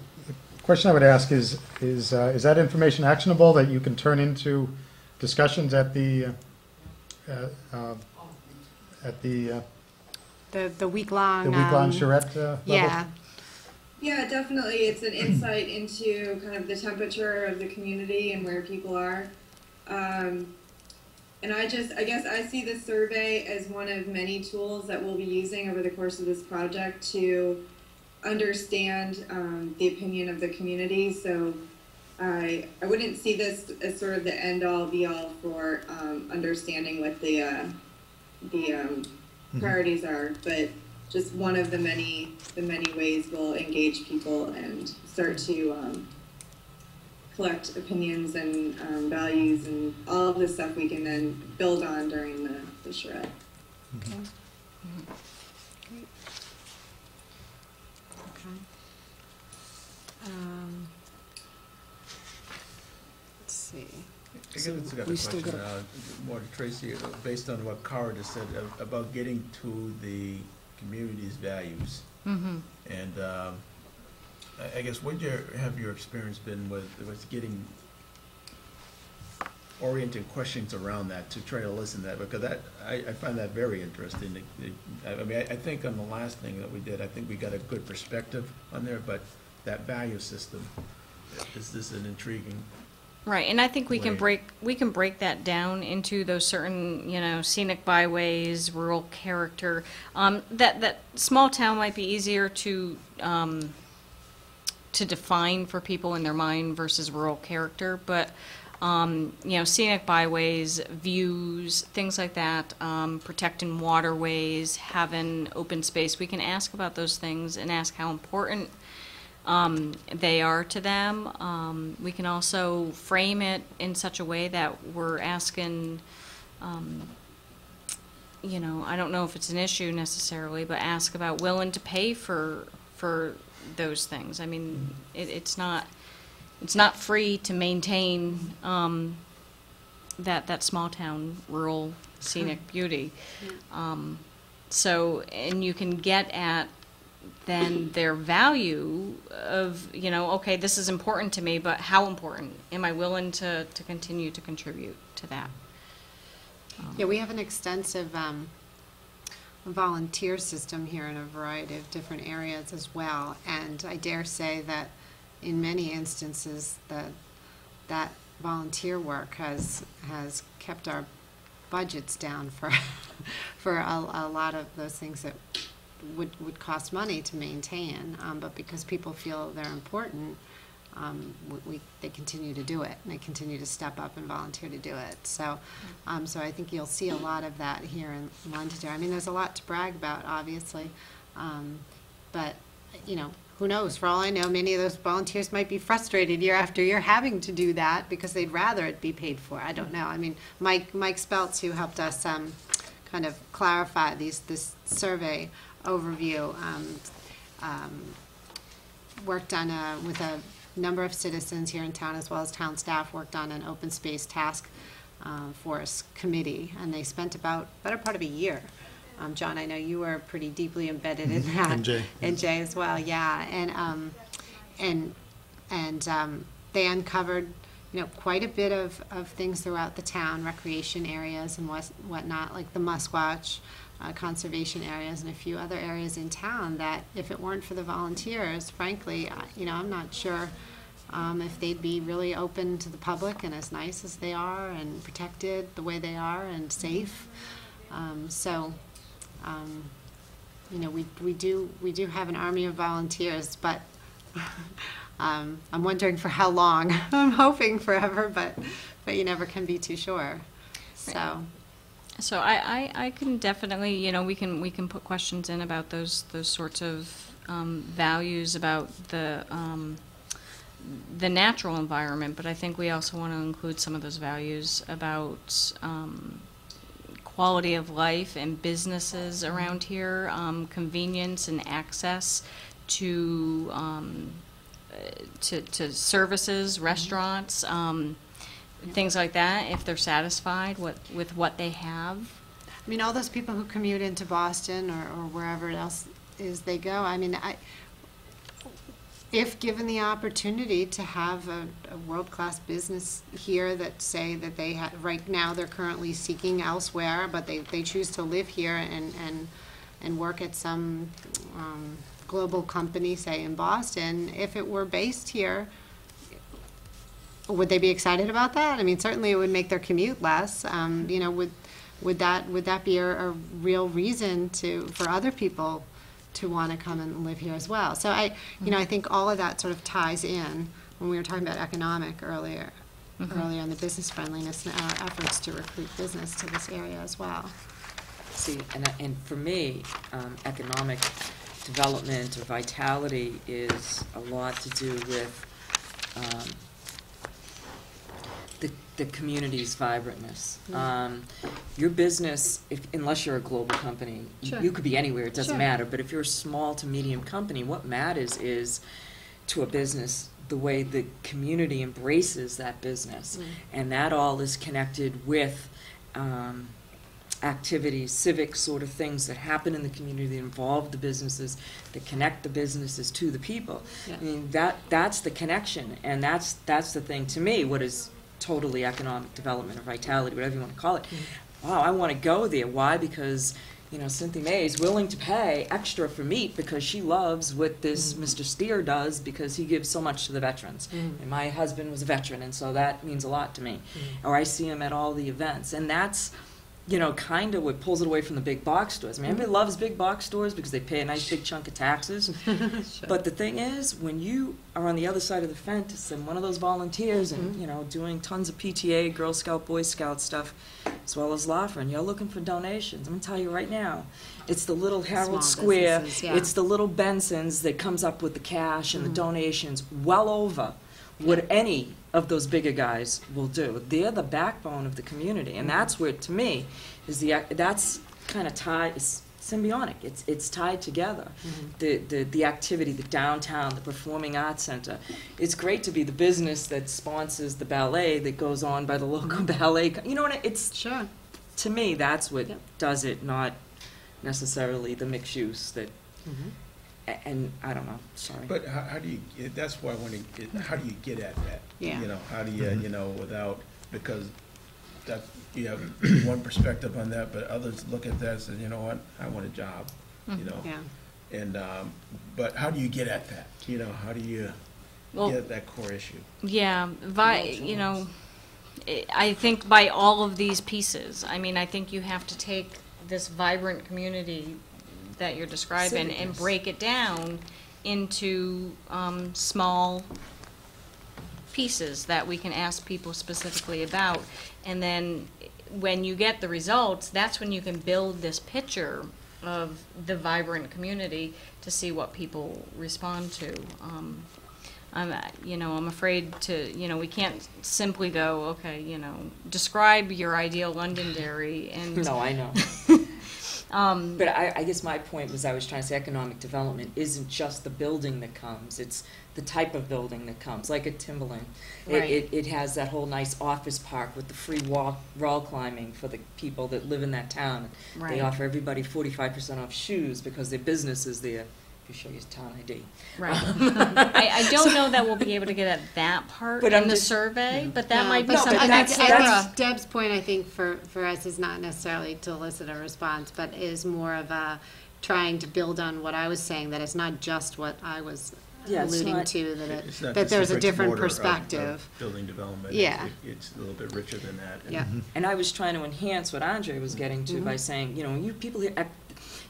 question I would ask is that information actionable that you can turn into discussions at the week-long charrette level? Yeah. Yeah, definitely. It's an insight into kind of the temperature of the community and where people are. And I guess I see this survey as one of many tools that we'll be using over the course of this project to understand the opinion of the community. So I wouldn't see this as sort of the end-all, be-all for understanding what the priorities are, but just one of the many ways we'll engage people and start to collect opinions and values and all of the stuff we can then build on during the charrette. Okay. Great. Okay. Let's see. I guess it's got a question more to Tracy, based on what Kara just said about getting to the community's values. And I guess what have your experience been with getting orienting questions around that to try to listen to that? Because I find that very interesting. I mean, I think on the last thing that we did, I think we got a good perspective on there, but that value system, is this an intriguing? Right, and I think we can break that down into those certain, you know, scenic byways, rural character. That small town might be easier to define for people in their mind versus rural character, but you know, scenic byways, views, things like that, protecting waterways, having open space. We can ask about those things and ask how important they are to them. We can also frame it in such a way that we're asking, you know, I don't know if it's an issue necessarily, but ask about willing to pay for those things. I mean, it's not free to maintain that small town rural scenic beauty. So, and you can get at then their value of, you know, okay, this is important to me, but how important? Am I willing to continue to contribute to that? Yeah, we have an extensive volunteer system here in a variety of different areas as well, and I dare say that in many instances that volunteer work has kept our budgets down for a lot of those things that would cost money to maintain, but because people feel they're important, they continue to do it, and they continue to step up and volunteer to do it. So, so I think you'll see a lot of that here in Londonderry. I mean, there's a lot to brag about, obviously, but you know, who knows? For all I know, many of those volunteers might be frustrated year after year having to do that because they'd rather it be paid for. I don't know. I mean, Mike Speltz, who helped us kind of clarify this survey overview, worked on with number of citizens here in town, as well as town staff, worked on an open space task force committee, and they spent about better part of a year. John, I know you were pretty deeply embedded in that. And Jay. And Jay as well, yeah. And they uncovered, quite a bit of things throughout the town, recreation areas and whatnot, like the Musquatch conservation areas and a few other areas in town that if it weren't for the volunteers, frankly, I'm not sure if they'd be really open to the public and as nice as they are and protected the way they are and safe. We do have an army of volunteers, but I'm wondering for how long. I'm hoping forever, but you never can be too sure. So I can definitely, we can put questions in about those sorts of values about the natural environment, but I think we also want to include some of those values about quality of life and businesses around here, convenience and access to services, restaurants, things like that, if they're satisfied with what they have. I mean, all those people who commute into Boston or wherever else is they go, I mean, if given the opportunity to have a world-class business here that say that they right now they're currently seeking elsewhere, but they choose to live here and work at some global company, say in Boston, if it were based here, would they be excited about that? I mean, certainly it would make their commute less. Would that be a real reason for other people to want to come and live here as well? So I think all of that sort of ties in when we were talking about economic earlier in the business friendliness and our efforts to recruit business to this area as well. See, and for me, economic development or vitality is a lot to do with the community's vibrantness. Your business, unless you're a global company, Sure. you could be anywhere, it doesn't Sure. matter. But if you're a small to medium company, what matters is to a business the way the community embraces that business. And that all is connected with activities, civic sort of things that happen in the community that involve the businesses, that connect the businesses to the people. Yeah. I mean, that's the connection, and that's the thing to me, what is totally economic development or vitality, whatever you want to call it. Wow, I want to go there. Why? Because, Cynthia May is willing to pay extra for meat because she loves what this Mr. Steer does because he gives so much to the veterans. And my husband was a veteran, and so that means a lot to me. Or I see him at all the events. And that's, kind of what pulls it away from the big box stores. I mean, everybody loves big box stores because they pay a nice big chunk of taxes. Sure. But the thing is, when you are on the other side of the fence and one of those volunteers and, doing tons of PTA, Girl Scout, Boy Scout stuff, as well as Laffer, and you're looking for donations, I'm going to tell you right now, it's the little Harold Small Square, businesses, yeah. it's the little Benson's that comes up with the cash and the donations well over what any of those bigger guys will do. They're the backbone of the community, and that's where, to me, that's kind of tied. It's symbiotic. It's tied together. The activity, the downtown, the Performing Arts Center. It's great to be the business that sponsors the ballet that goes on by the local ballet. You know what? It's Sure. to me that's what does it, not necessarily the mixed use that. And I don't know, sorry. But how do you, that's why I want to, how do you get at that? Yeah. How do you, without, because that, you have one perspective on that, but others look at that and say, you know what, I want a job, Yeah. And, but how do you get at that? How do you get at that core issue? Yeah, I think by all of these pieces, I mean, I think you have to take this vibrant community that you're describing and Civicness. break it down into small pieces that we can ask people specifically about. And then when you get the results, that's when you can build this picture of the vibrant community to see what people respond to. I'm afraid to, we can't simply go, okay, describe your ideal Londonderry and No, I know. But I guess my point was, I was trying to say economic development isn't just the building that comes, it's the type of building that comes, like at Timberland. Right. It has that whole nice office park with the free wall climbing for the people that live in that town. Right. They offer everybody 45% off shoes because their business is there, if you show your town ID. Right. I don't know that we'll be able to get at that part But in I'm the just- survey, but that No, might be but something that's- that that's- Kara. Deb's point, I think, for us is not necessarily to elicit a response, but is more of a trying to build on what I was saying, that it's not just what I was Yeah, it's alluding not- to, that It's not that just there's a bricks and different mortar of perspective. building development. Yeah. It's a little bit richer than that. And Yeah. And I was trying to enhance what Andre was getting to Mm-hmm. by saying, you know, you people here,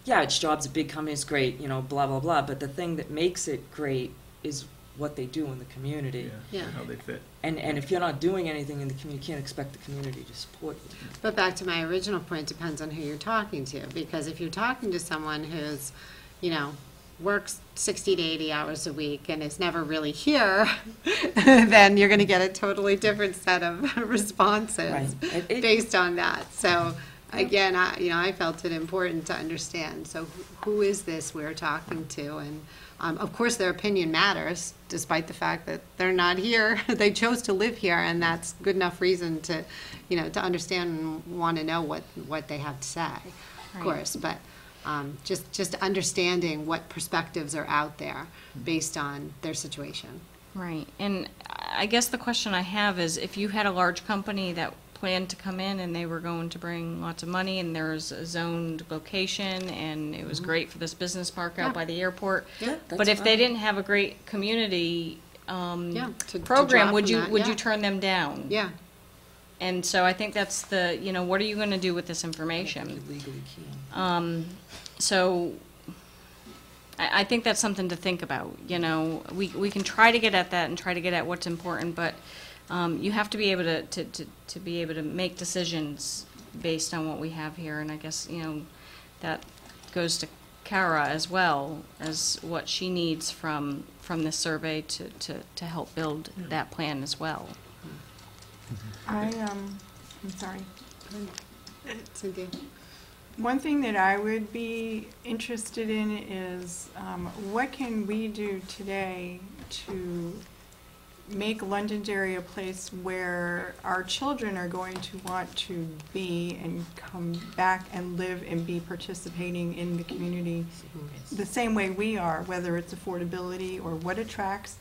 yeah, it's jobs at big companies, great, you know, blah, blah, blah, but the thing that makes it great is what they do in the community. Yeah. and how they fit. And if you're not doing anything in the community, you can't expect the community to support you. But back to my original point, depends on who you're talking to, because if you're talking to someone who's, you know, works 60 to 80 hours a week and is never really here, then you're going to get a totally different set of responses Right. based on that. So again, I felt it important to understand. So who is this we're talking to? And of course, their opinion matters, despite the fact that they're not here. They chose to live here, and that's good enough reason to, to understand and want to know what they have to say, of Right. course. But just understanding what perspectives are out there based on their situation. Right, and I guess the question I have is, if you had a large company that planned to come in and they were going to bring lots of money, and there's a zoned location, and it was great for this business park out Yeah. by the airport, Yeah, but that's if they fine. didn't have a great community To program, draw would from you that, would you yeah. turn them down? Yeah. And so I think that's the, what are you going to do with this You information? legally can. So I think that's something to think about. We can try to get at that and try to get at what's important, but you have to be able to be able to make decisions based on what we have here. And I guess that goes to Kara as well, as what she needs from this survey to help build that plan as well. I'm sorry. Cynthia? One thing that I would be interested in is what can we do today to make Londonderry a place where our children are going to want to be and come back and live and be participating in the community the same way we are, whether it's affordability or what attracts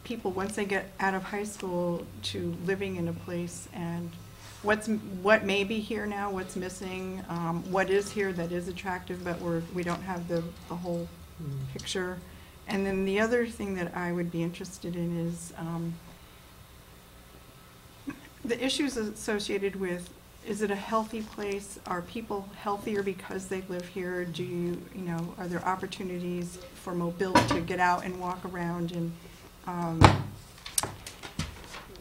people once they get out of high school to living in a place, and what may be here now, what's missing, what is here that is attractive, but we don't have the whole picture. And then the other thing that I would be interested in is the issues associated with, is it a healthy place? Are people healthier because they live here? Are there opportunities for mobility to get out and walk around, and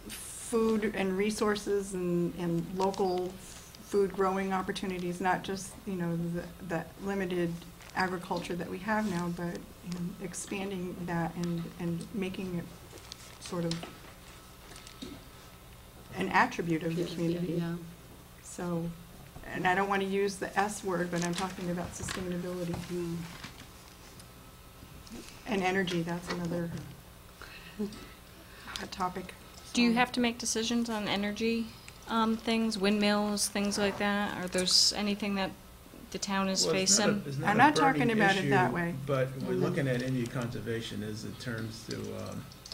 food and resources and local food growing opportunities, not just, that limited agriculture that we have now, but expanding that and making it sort of an attribute of the community. Yeah. So, and I don't want to use the S word, but I'm talking about sustainability. And energy, that's another hot topic. Do you have to make decisions on energy things, windmills, things like that? Are there's anything that the town is Well, it's facing? it's I'm a not talking burning about it that issue, way. But we're looking at energy conservation as it turns to,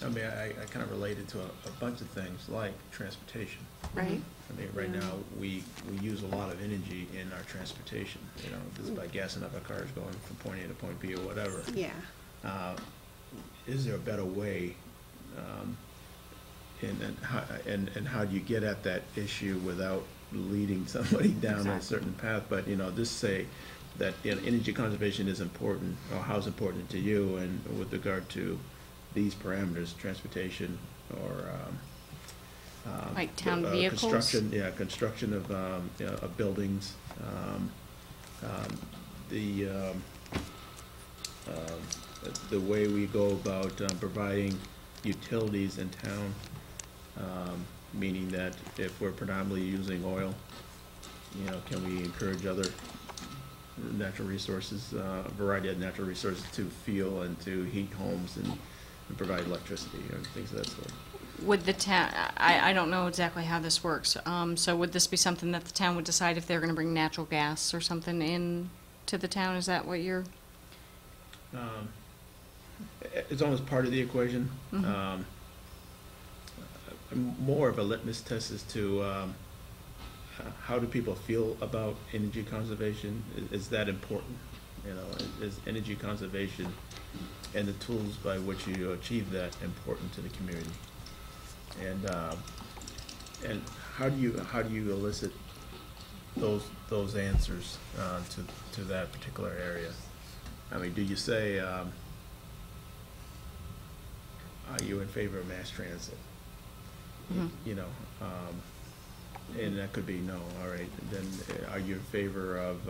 I kind of related to a bunch of things like transportation. Right? I mean, right now, we use a lot of energy in our transportation, just by gassing up our cars going from point A to point B or whatever. Yeah. Is there a better way, and how do you get at that issue without leading somebody down a certain path? But, just say that energy conservation is important, or how's important to you, and with regard to these parameters, transportation or Like town the, vehicles? construction of buildings, the way we go about providing utilities in town, meaning that if we're predominantly using oil, can we encourage other natural resources, a variety of natural resources to fuel and to heat homes and provide electricity and things of that sort. Would the town, I don't know exactly how this works, so would this be something that the town would decide if they're gonna bring natural gas or something in to the town? Is that what you're? It's almost part of the equation. Mhm. More of a litmus test as to how do people feel about energy conservation? Is that important? You know, is energy conservation and the tools by which you achieve that important to the community? And how do you elicit those answers to that particular area? I mean, do you say, are you in favor of mass transit? Mhm. You know, and that could be no. All right, then are you in favor of,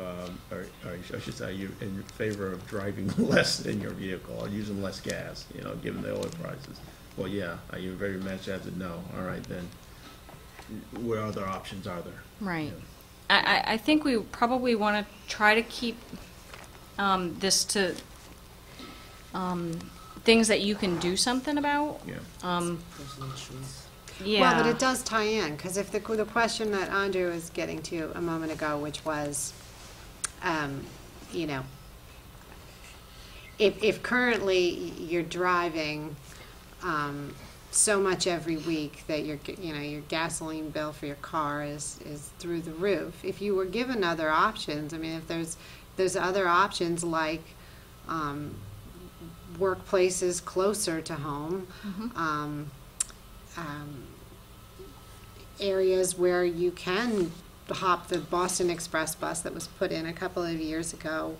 or I should say, are you in favor of driving less in your vehicle or using less gas? You know, given the oil prices. Well, yeah. Are you in favor of mass transit? No. All right, then. What other options are there? Right. You know? I think we probably want to try to keep this to things that you can do something about. Yeah. Personal choice. Yeah. Well, but it does tie in, because if the question that Andrew was getting to a moment ago, which was, you know, if currently you're driving so much every week that your gasoline bill for your car is through the roof. If you were given other options, I mean, if there's other options like workplaces closer to home, areas where you can hop the Boston Express bus that was put in a couple of years ago.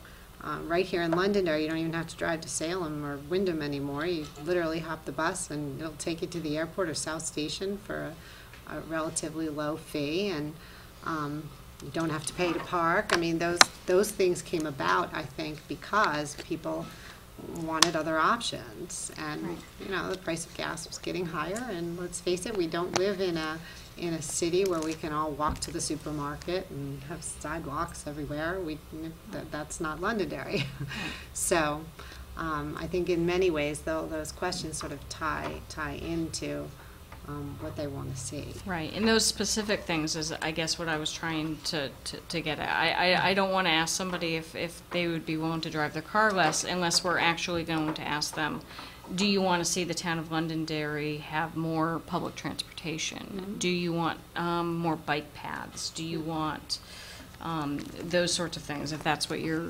Right here in Londonderry, you don't even have to drive to Salem or Wyndham anymore. You literally hop the bus and it'll take you to the airport or South Station for a relatively low fee, and you don't have to pay to park. I mean, those things came about, I think, because people wanted other options, and you know, the price of gas was getting higher. And let's face it, we don't live in a city where we can all walk to the supermarket and have sidewalks everywhere. That's not Londonderry. So I think in many ways, though, those questions sort of tie into what they want to see. Right, and those specific things is, I guess, what I was trying to get at. I don't want to ask somebody if they would be willing to drive their car less unless we're actually going to ask them, do you want to see the town of Londonderry have more public transportation? Do you want more bike paths? Do you want those sorts of things, if that's what you're...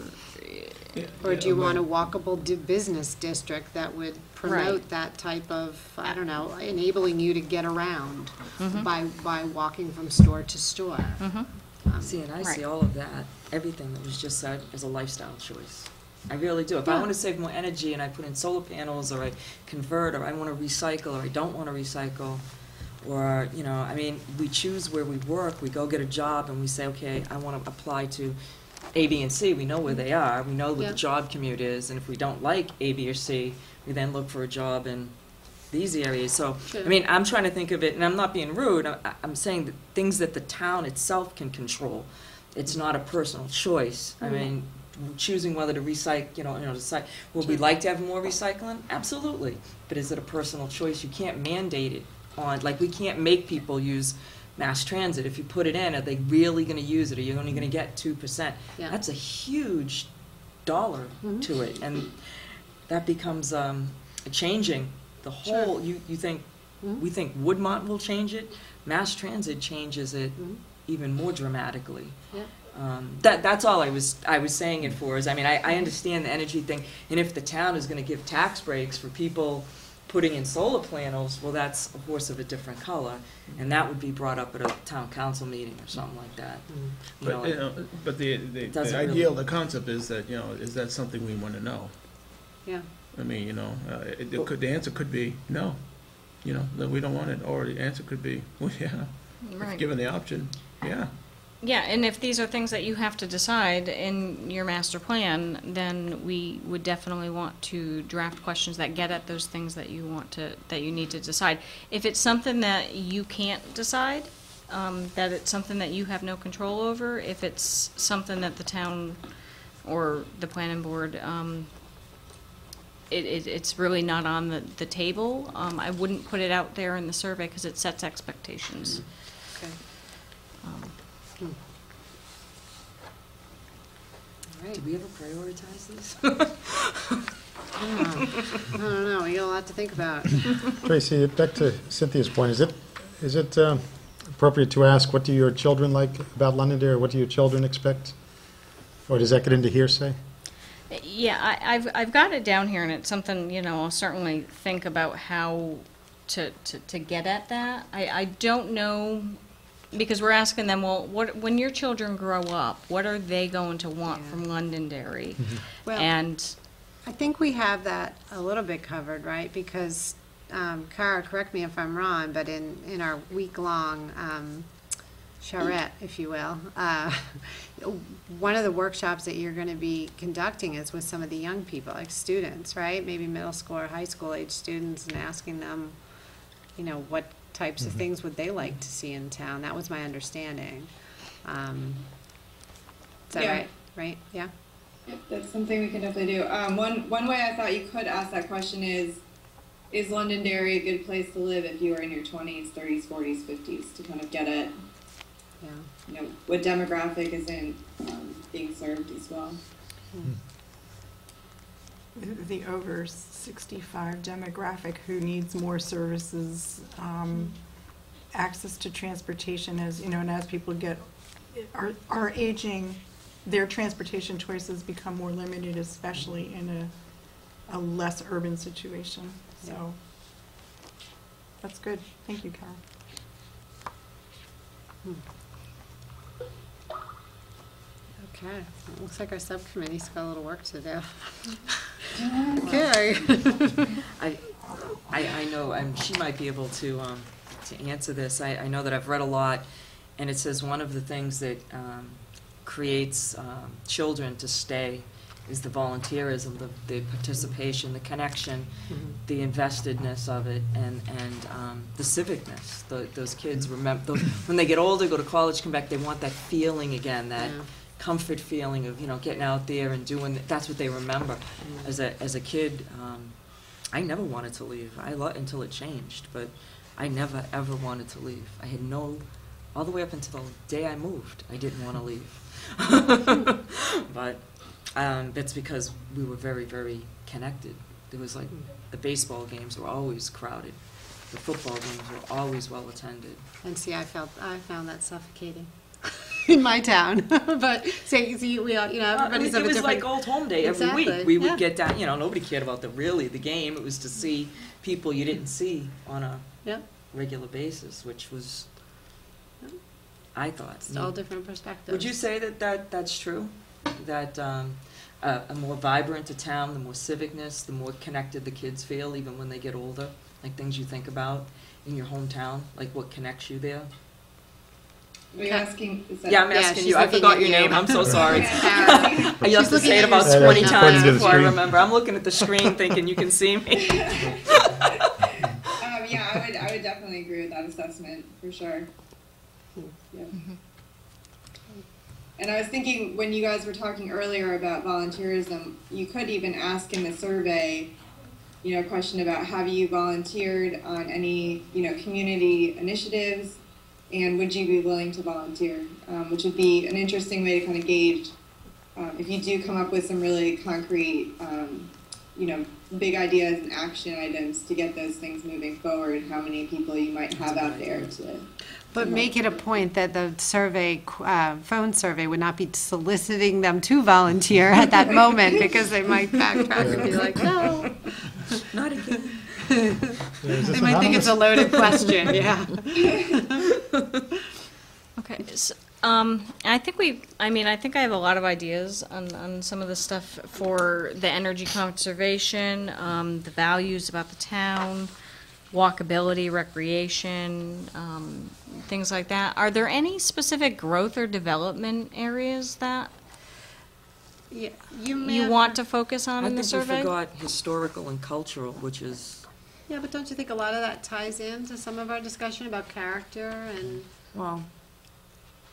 Or do you want a walkable business district that would promote that type of, I don't know, enabling you to get around by walking from store to store? See, and I see Right. all of that, everything that was just said, as a lifestyle choice. I really do. If I want to save more energy and I put in solar panels, or I convert, or I want to recycle, or I don't want to recycle, or, you know, I mean, we choose where we work. We go get a job and we say, okay, I want to apply to A, B, and C. We know where they are. We know what the job commute is. And if we don't like A, B, or C, we then look for a job in these areas. So, I mean, I'm trying to think of it, and I'm not being rude. I'm saying that things that the town itself can control. It's not a personal choice. I mean, choosing whether to recycle, would we like to have more recycling? Absolutely. But is it a personal choice? You can't mandate it on, like, we can't make people use mass transit. If you put it in, are they really going to use it? Are you only going to get 2%? Yeah. That's a huge dollar to it. And that becomes changing the whole, you think, we think Woodmont will change it. Mass transit changes it even more dramatically. Yeah. That's all I was saying it for. Is, I mean, I understand the energy thing, and if the town is going to give tax breaks for people putting in solar panels, well, that's a horse of a different color, and that would be brought up at a town council meeting or something like that. But the doesn't ideal, really- the concept is that, you know, is that something we want to know? Yeah. I mean, you know, the answer could be no, you know, that we don't want it, or the answer could be, well, yeah, Right. if given the option, yeah. Yeah, and if these are things that you have to decide in your master plan, then we would definitely want to draft questions that get at those things that you need to decide. If it's something that you can't decide, that it's something that you have no control over, if it's something that the town or the planning board, it's really not on the table. I wouldn't put it out there in the survey because it sets expectations. Okay. All right. Do we ever prioritize these? I don't know, you got a lot to think about. Tracy, back to Cynthia's point, is it appropriate to ask, what do your children like about Londonderry, or what do your children expect? Or does that get into hearsay? Yeah, I've got it down here, and it's something, you know, I'll certainly think about how to get at that. I don't know, because we're asking them, well, when your children grow up, what are they going to want Yeah. from Londonderry? Well, And I think we have that a little bit covered, right? Because, Kara, correct me if I'm wrong, but in our week-long charrette, if you will, one of the workshops that you're going to be conducting is with some of the young people, like students, right? Maybe middle school or high school age students, and asking them, you know, what types of things would they like to see in town? That was my understanding. Is that Yeah. right? Right? Yeah? Yep, that's something we can definitely do. One way I thought you could ask that question is Londonderry a good place to live if you are in your 20s, 30s, 40s, 50s, to kind of get at, Yeah. you know, what demographic isn't being served as well. The over 65 demographic who needs more services, access to transportation, as you know, and as people are aging, their transportation choices become more limited, especially in a less urban situation. So that's good. Thank you, Carol. Okay, it looks like our subcommittee's got a little work to do. Okay. I know, she might be able to answer this. I know that I've read a lot, and it says one of the things that creates children to stay is the volunteerism, the participation, the connection, the investedness of it, and the civicness. Those kids remember, when they get older, go to college, come back, they want that feeling again, that comfort feeling of, you know, getting out there and doing, that's what they remember. As a kid, I never wanted to leave. Until it changed, but I never ever wanted to leave. I had all the way up until the day I moved, I didn't want to leave. But that's because we were very, very connected. There was like, the baseball games were always crowded. The football games were always well attended. And see, I found that suffocating in my town. But see, we all, you know, everybody's of a It was different. like Old Home Day every Exactly, week. We would yeah. get down, you know, nobody cared about the game. It was to see people you didn't see on a Yeah, regular basis, which was, I thought. it's all different perspectives. Would you say that's true? That a more vibrant a town, the more civicness, the more connected the kids feel, even when they get older? Like things you think about in your hometown, like what connects you there? Are you asking? Is that Yeah, I'm Yeah, asking she's you. I looking forgot at your you. name. I'm so sorry. Okay. I have to looking say it at about your 20 screen. times Pointing to the before I screen. remember. I'm looking at the screen thinking you can see me. Yeah, I would definitely agree with that assessment for sure. Yeah. And I was thinking when you guys were talking earlier about volunteerism, you could even ask in the survey, you know, a question about have you volunteered on any, you know, community initiatives, and would you be willing to volunteer? Which would be an interesting way to kind of gauge if you do come up with some really concrete, you know, big ideas and action items to get those things moving forward, how many people you might have out there to. But make it a point that the survey, phone survey, would not be soliciting them to volunteer at that moment, because they might backtrack and be like, no. Not again. They might think it's a loaded question, yeah. Okay, so, I think I think I have a lot of ideas on some of the stuff for the energy conservation, the values about the town, walkability, recreation, things like that. Are there any specific growth or development areas that Yeah, you want to focus on I in the think we survey? forgot historical and cultural, which is, Yeah, but don't you think a lot of that ties into some of our discussion about character and, well,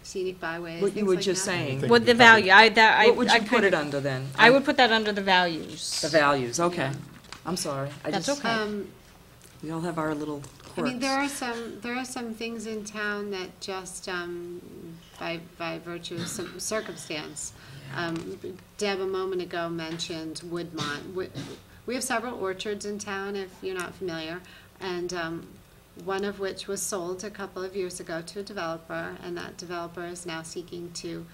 scenic byways, What you things were like just that. saying. Think What the we covered- value, I What would you I put kind it of, under then? I would put that under the values. The values, okay. I'm sorry. That's okay. We all have our little I mean, quirks. there are some things in town that just, by virtue of some circumstance. Deb a moment ago mentioned Woodmont. We have several orchards in town, if you're not familiar, and one of which was sold a couple of years ago to a developer, and that developer is now seeking to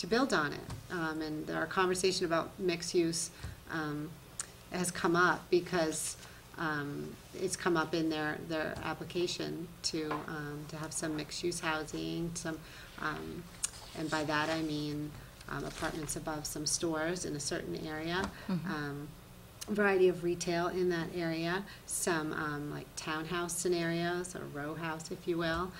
build on it. And our conversation about mixed use has come up because it's come up in their application to have some mixed-use housing, and by that I mean apartments above some stores in a certain area, variety of retail in that area, some like townhouse scenarios, or row house, if you will,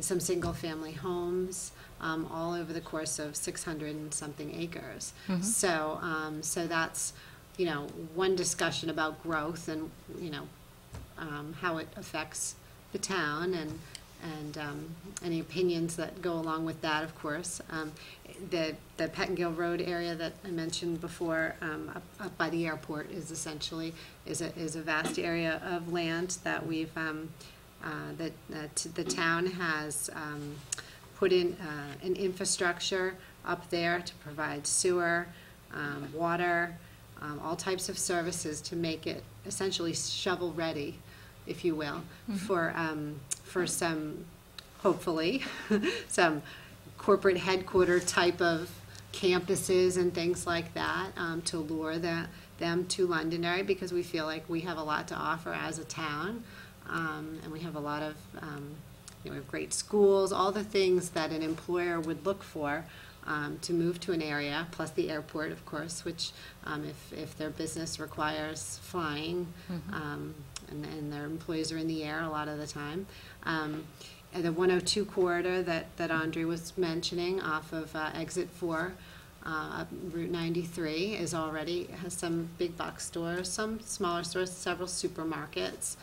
some single-family homes, all over the course of 600 and something acres. So, so that's, you know, one discussion about growth and, you know, how it affects the town, and any opinions that go along with that, of course. The Pettingill Road area that I mentioned before, up by the airport, is essentially is a vast area of land that we've that the town has put in an infrastructure up there to provide sewer, water, all types of services to make it essentially shovel-ready, if you will, for some, hopefully, some corporate headquarter type of campuses and things like that, to lure them to Londonderry, because we feel like we have a lot to offer as a town, and we have a lot of, you know, we have great schools, all the things that an employer would look for to move to an area, plus the airport, of course, which if their business requires flying, and their employees are in the air a lot of the time. And the 102 corridor that Andre was mentioning off of Exit 4, up Route 93, has some big box stores, some smaller stores, several supermarkets,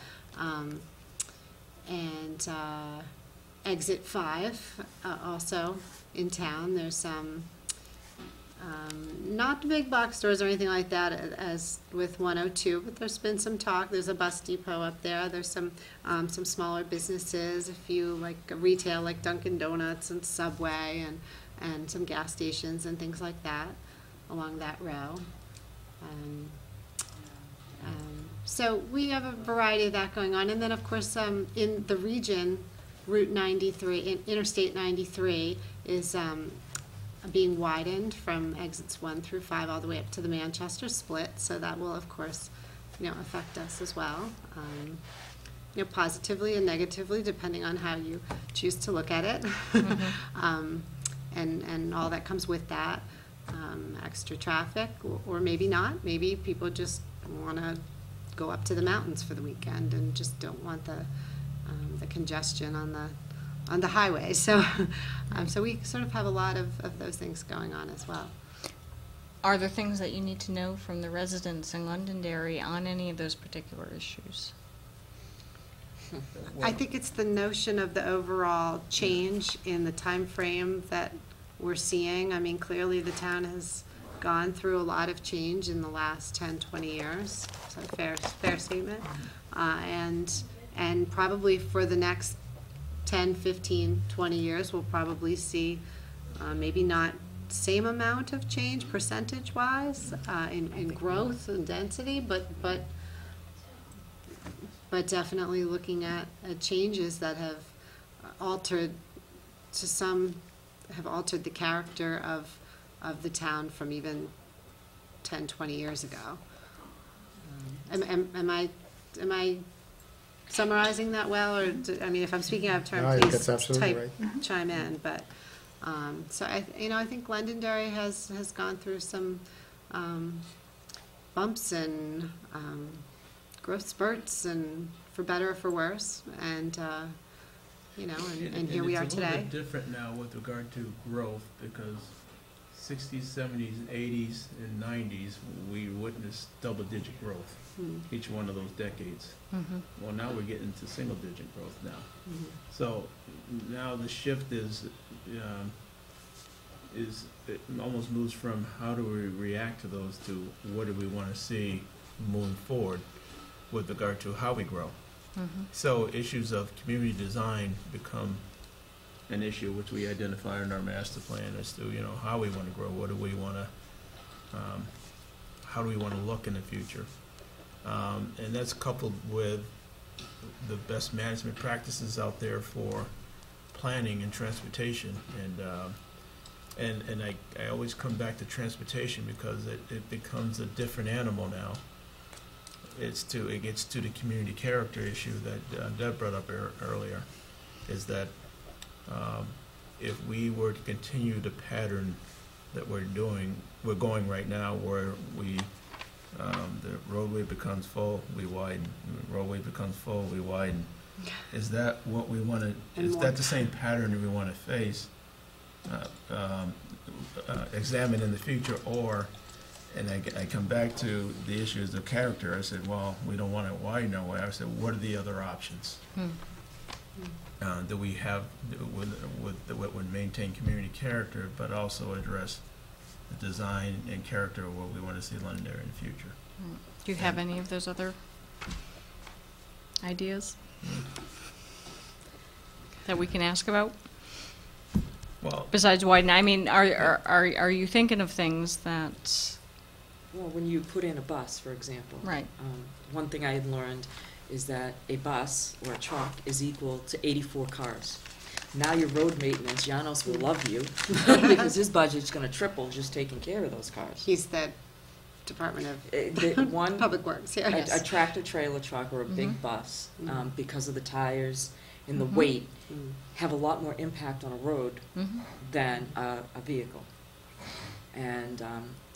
and Exit 5 also in town. There's some not big box stores or anything like that as with 102, but there's been some talk. There's a bus depot up there. There's some smaller businesses, a few like retail like Dunkin' Donuts and Subway, and some gas stations and things like that along that row. So we have a variety of that going on. And then of course in the region, Route 93, Interstate 93 is being widened from exits 1 through 5 all the way up to the Manchester split, so that will of course, you know, affect us as well, you know, positively and negatively depending on how you choose to look at it. And all that comes with that, extra traffic, or maybe not. Maybe people just want to go up to the mountains for the weekend and just don't want the congestion on the highway. So, so we sort of have a lot of those things going on as well. Are there things that you need to know from the residents in Londonderry on any of those particular issues? I think it's the notion of the overall change in the time frame that we're seeing. I mean, clearly the town has gone through a lot of change in the last 10, 20 years. Is that a fair statement? And probably for the next 10, 15, 20 years, we'll probably see maybe not same amount of change percentage-wise in growth and density, but definitely looking at changes that have altered, to some have altered the character of the town from even 10, 20 years ago. Am I summarizing that well, or I mean, if I'm speaking out of turn, No, I think please that's absolutely right. chime in. But so I think Londonderry has gone through some bumps and growth spurts, and for better or for worse, and you know, and here we are It's a little today. bit different now with regard to growth, because 60s, 70s, 80s, and 90s, we witnessed double-digit growth each one of those decades. Well, now we're getting to single-digit growth now. So now the shift is it almost moves from how do we react to those to what do we want to see moving forward with regard to how we grow. So issues of community design become an issue which we identify in our master plan as to, you know, how we want to grow, what do we want to, how do we want to look in the future. And that's coupled with the best management practices out there for planning and transportation. And I always come back to transportation because it becomes a different animal now. It gets to the community character issue that Deb brought up earlier, is that if we were to continue the pattern that we're going right now, where the roadway becomes full, we widen. The roadway becomes full, we widen. Is that what we want to? Is that the same pattern that we want to face? Examine in the future, or? And I come back to the issues of character. I said, well, we don't want to widen our way. I said, what are the other options that we have that would maintain community character, but also address the design and character of what we want to see Londonderry in the future? Do you have any of those other ideas that we can ask about? Well, Besides widen, I mean, are you thinking of things that? Well, when you put in a bus, for example. Right. One thing I had learned is that a bus or a truck is equal to 84 cars. Now your road maintenance, Janos will love you, because his budget's gonna triple just taking care of those cars. He's the Department of One, Public Works, yeah, yes. a tractor trailer truck or a big bus, because of the tires and the weight, have a lot more impact on a road than a vehicle. And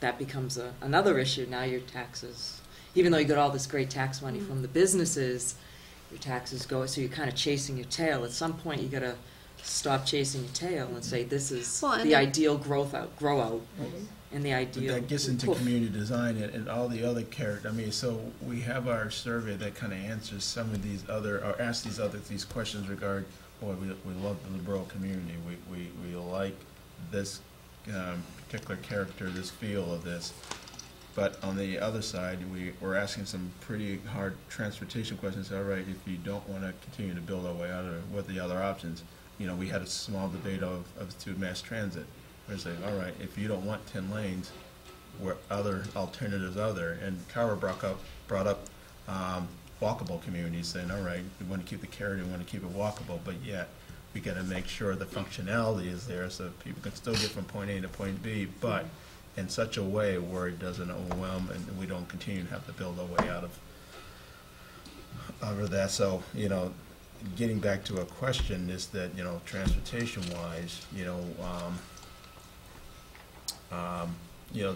that becomes another issue. Now your taxes, even though you got all this great tax money from the businesses, your taxes go, so you're kind of chasing your tail. At some point, you got to stop chasing your tail and say, this is the ideal grow out, and the ideal. That gets into community design and all the other character. I mean, so we have our survey that kind of answers some of these other, or asks these questions regarding, boy, we love the liberal community. We like this particular character, this feel of this. But on the other side, we're asking some pretty hard transportation questions. All right, if you don't want to continue to build our way out of it, what are the other options? You know, we had a small debate of to mass transit. We're saying, all right, if you don't want 10 lanes, what other alternatives are there? And Cara brought up walkable communities, saying, all right, we want to keep the character, we want to keep it walkable, but yet we got to make sure the functionality is there so people can still get from point A to point B, but in such a way where it doesn't overwhelm and we don't continue to have to build our way out of that. So, you know, getting back to a question is that, you know, transportation-wise, you know,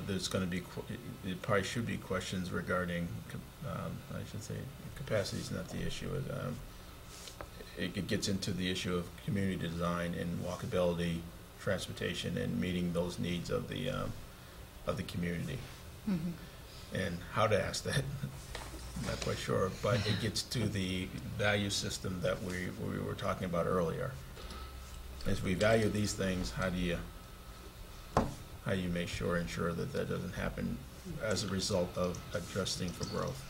there's going to be, it probably should be questions regarding, I should say, capacity is not the issue. It gets into the issue of community design and walkability, transportation, and meeting those needs of the community. And how to ask that, I'm not quite sure, but it gets to the value system that we were talking about earlier. As we value these things, how do you ensure that that doesn't happen as a result of adjusting for growth?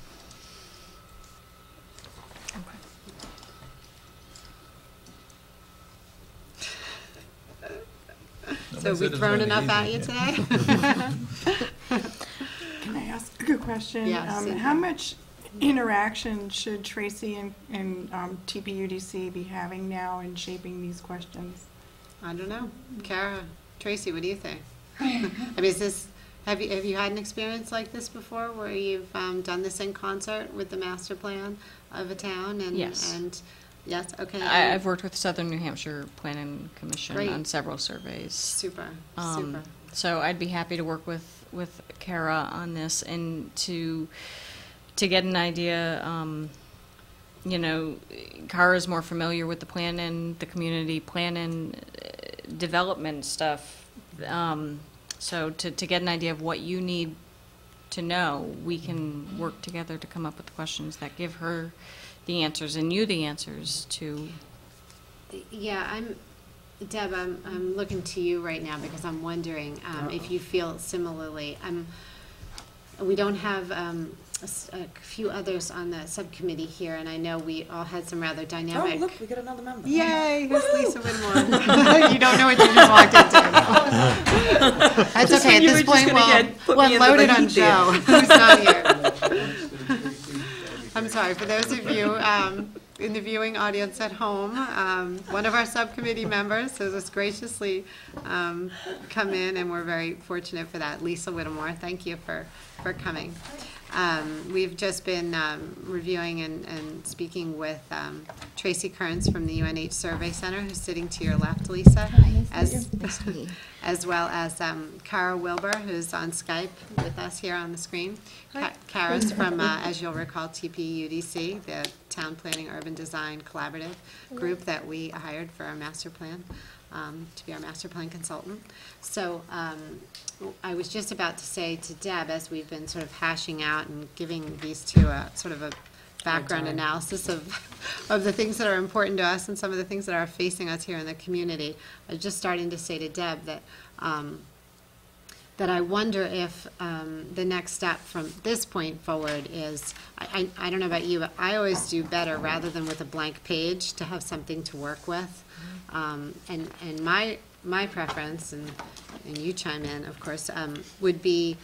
So we've thrown enough at you today? Can I ask a question? Yes. How much interaction should Tracy and TPUDC be having now in shaping these questions? I don't know. Cara, Tracy, what do you think? I mean, is this, have you had an experience like this before where you've done this in concert with the master plan of a town? And, Yes. And yes, okay. I've worked with Southern New Hampshire Planning Commission Great. on several surveys. Super, Um, super. So I'd be happy to work with Cara on this and to get an idea. You know, Cara is more familiar with the planning, the community planning, development stuff. So to get an idea of what you need to know, we can work together to come up with questions that give her the answers and you the answers to. Yeah, Deb, I'm looking to you right now because I'm wondering if you feel similarly. We don't have a few others on the subcommittee here, and I know we all had some rather dynamic. Oh, look, we got another member. Yay, here's Lisa Whitmore. You don't know what you just walked into. That's okay, at this point, we'll load it on Joe, who's not here. I'm sorry, for those of you in the viewing audience at home, one of our subcommittee members has graciously come in, and we're very fortunate for that. Lisa Whittemore, thank you for coming. We've just been reviewing and speaking with Tracy Kearns from the UNH Survey Center, who's sitting to your left, Lisa, as well as Kara Wilbur, who's on Skype with us here on the screen. Kara's from, as you'll recall, TPUDC, the Town Planning Urban Design Collaborative group that we hired for our master plan, to be our master plan consultant. So I was just about to say to Deb, as we've been sort of hashing out and giving these two a sort of a background analysis of the things that are important to us and some of the things that are facing us here in the community, I was just starting to say to Deb that that I wonder if the next step from this point forward is, I don't know about you, but I always do better rather than with a blank page to have something to work with. And my preference, and you chime in, of course, would be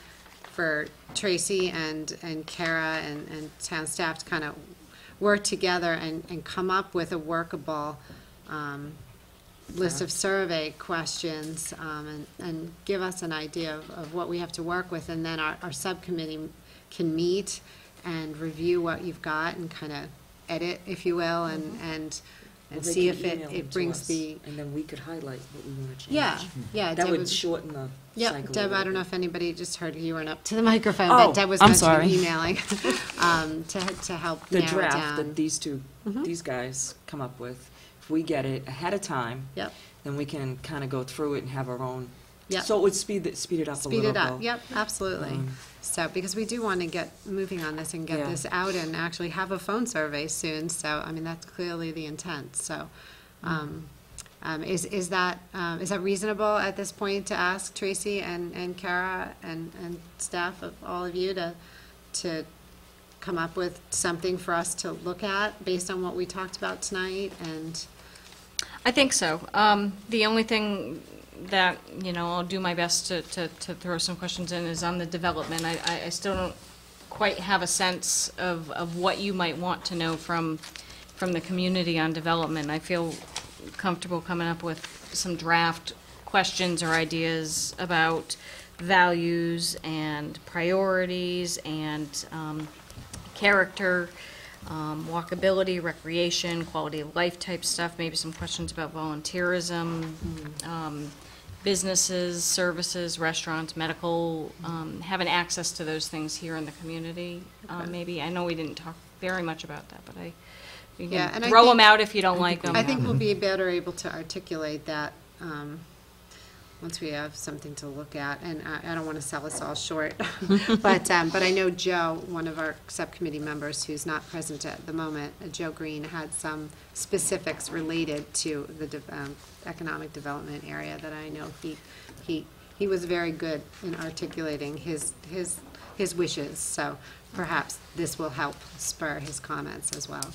for Tracy and Kara and town staff to kind of work together and come up with a workable list of survey questions and give us an idea of what we have to work with, and then our subcommittee can meet and review what you've got and kind of edit, if you will, and Well, see they if could email it them to brings us, the. and then we could highlight what we want to change. Yeah. That Deb would was- shorten the Yep, cycle. Deb, I don't know if anybody just heard you weren't up to the microphone, Oh, but Deb was I'm meant to sorry. be emailing to help The narrow it draft down. that these guys come up with, if we get it ahead of time, Yep, then we can kind of go through it and have our own. Yep. So it would speed it up a little. speed it up, bit. yep, absolutely. So, because we do want to get moving on this and get Yeah. this out and actually have a phone survey soon, so, I mean, that's clearly the intent, so. Is that reasonable at this point to ask Tracy and Kara and staff of all of you to come up with something for us to look at based on what we talked about tonight? And I think so. The only thing that, I'll do my best to throw some questions in is on the development. I still don't quite have a sense of what you might want to know from the community on development. I feel comfortable coming up with some draft questions or ideas about values and priorities and character, walkability, recreation, quality of life type stuff, maybe some questions about volunteerism, businesses, services, restaurants, medical, having access to those things here in the community, maybe. I know we didn't talk very much about that, but you Yeah, can and I throw them think- out if you don't like them. I think we'll be better able to articulate that once we have something to look at. And I don't want to sell us all short, but I know Joe, one of our subcommittee members who's not present at the moment, Joe Green, had some specifics related to the economic development area that I know he was very good in articulating his wishes. So perhaps this will help spur his comments as well.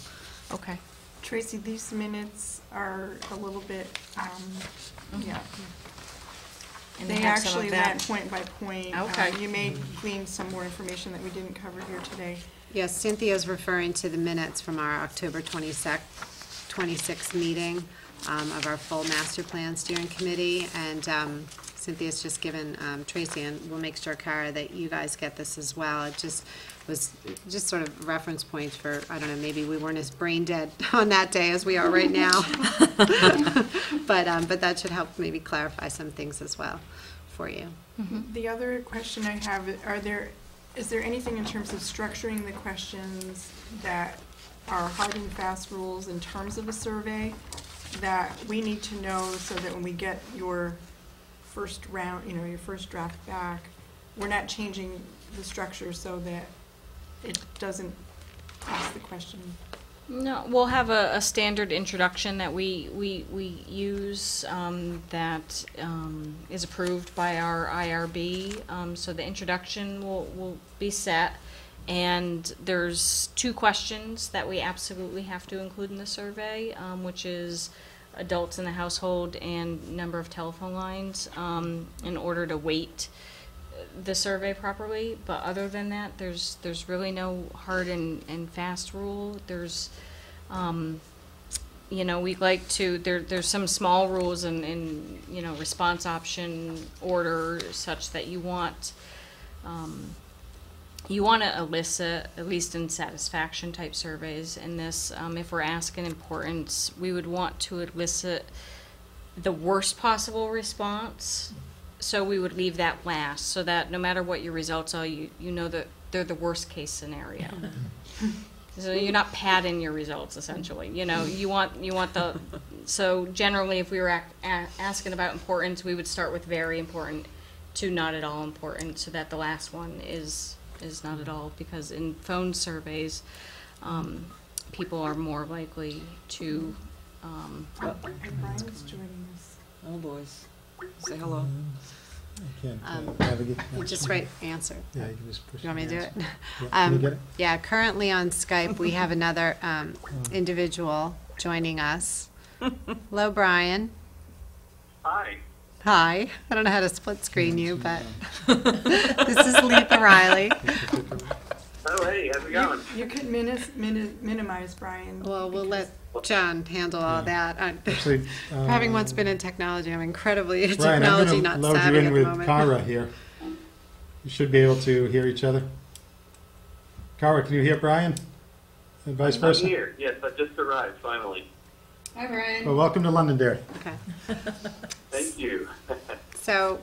Okay. Tracy, these minutes are a little bit, yeah. And They have some of actually that. went point by point. Okay. You may glean some more information that we didn't cover here today. Yes, Cynthia's referring to the minutes from our October 26th meeting of our full master plan steering committee, and Cynthia's just given Tracy, and we'll make sure, Kara, that you guys get this as well. It just was just sort of reference points for, I don't know, maybe we weren't as brain dead on that day as we are right now. But that should help maybe clarify some things as well for you. The other question I have, is there anything in terms of structuring the questions that are hard and fast rules in terms of a survey that we need to know so that when we get your first round, your first draft back, we're not changing the structure so that it doesn't ask the question. No, we'll have a standard introduction that we use that is approved by our IRB. So the introduction will be set, and there's 2 questions that we absolutely have to include in the survey, which is adults in the household and number of telephone lines, in order to weight the survey properly. But other than that, there's really no hard and fast rule. There's we like to, there's some small rules in response option order, such that you want to elicit, at least in satisfaction type surveys, in this, if we're asking importance, we would want to elicit the worst possible response. So we would leave that last, so that no matter what your results are, you know that they're the worst case scenario. So you're not padding your results, essentially. You want the, so generally if we were asking about importance, we would start with very important to not at all important, so that the last one is not at all, because in phone surveys, people are more likely to, Brian's joining us. Oh, boys. Say hello. I can't navigate. You just write answer. Yeah, you can just push. You want me to do it? Yeah, can you get it? Yeah, currently on Skype, we have another individual joining us. Hello, Brian. Hi. Hi. I don't know how to split screen you, but this is Letha Riley. Oh, hey, how's it going? You could minimize Brian. Well, we'll let John handle all that. Actually, Having once been in technology, I'm incredibly Brian, I'm technology going not to load you savvy in at the with moment. Kara here. You should be able to hear each other. Kara, can you hear Brian? And vice versa? I'm here. Yes, I just arrived, finally. Hi, Brian. Well, welcome to Londonderry. Okay. Thank you. So,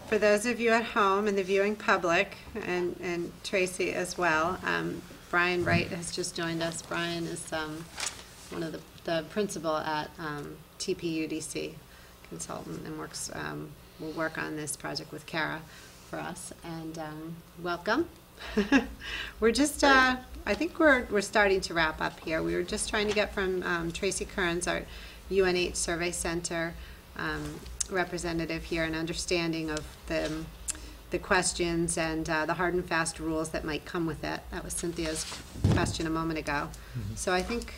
for those of you at home and the viewing public, and Tracy as well, Brian Wright has just joined us. Brian is one of the principal at TPUDC, consultant, and will work on this project with Kara for us. And welcome. We're just, I think we're starting to wrap up here. We were just trying to get from Tracy Kearns, our UNH Survey Center representative here, an understanding of the questions and the hard and fast rules that might come with it. That was Cynthia's question a moment ago. So I think,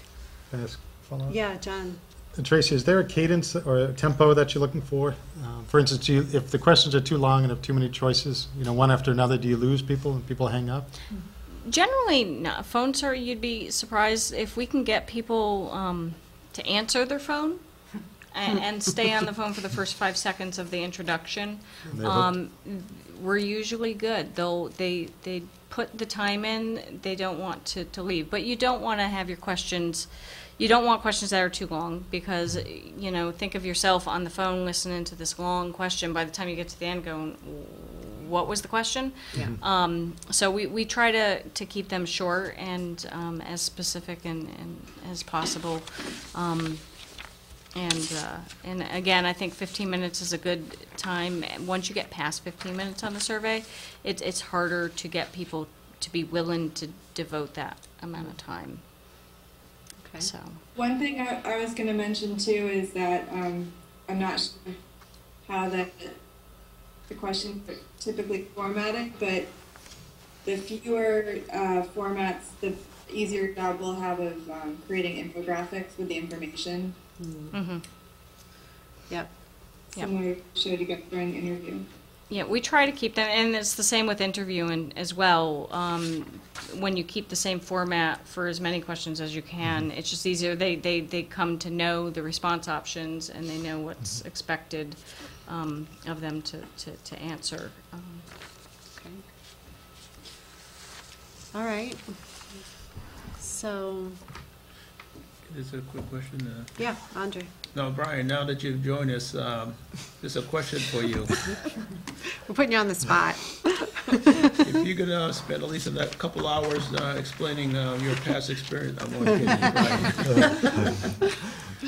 Can I ask a follow-up? yeah, John. And Tracy, is there a cadence or a tempo that you're looking for? For instance, if the questions are too long and have too many choices, one after another, do you lose people and people hang up? generally, no. Phones are, you'd be surprised if we can get people to answer their phone and stay on the phone for the first 5 seconds of the introduction. We're usually good. They put the time in. They don't want to leave. But you don't want to have your questions. You don't want questions that are too long, because think of yourself on the phone listening to this long question. By the time you get to the end, going, what was the question? Yeah. So we try to keep them short and as specific and as possible. And again, I think 15 minutes is a good time. Once you get past 15 minutes on the survey, it's harder to get people to be willing to devote that amount of time. Okay. So One thing I was going to mention too is that I'm not sure how the questions are typically formatted, but the fewer formats, the easier job we'll have of creating infographics with the information. mm-hmm. Yep. Similar showed you guys during the interview. Yeah, we try to keep them, and it's the same with interviewing as well. When you keep the same format for as many questions as you can, it's just easier. They come to know the response options, and they know what's expected of them to answer. Okay. All right. So, Just a quick question. yeah, Andre. No, Brian, now that you've joined us, there's a question for you. We're putting you on the spot. If you could spend at least a couple hours explaining your past experience, I'm going to get you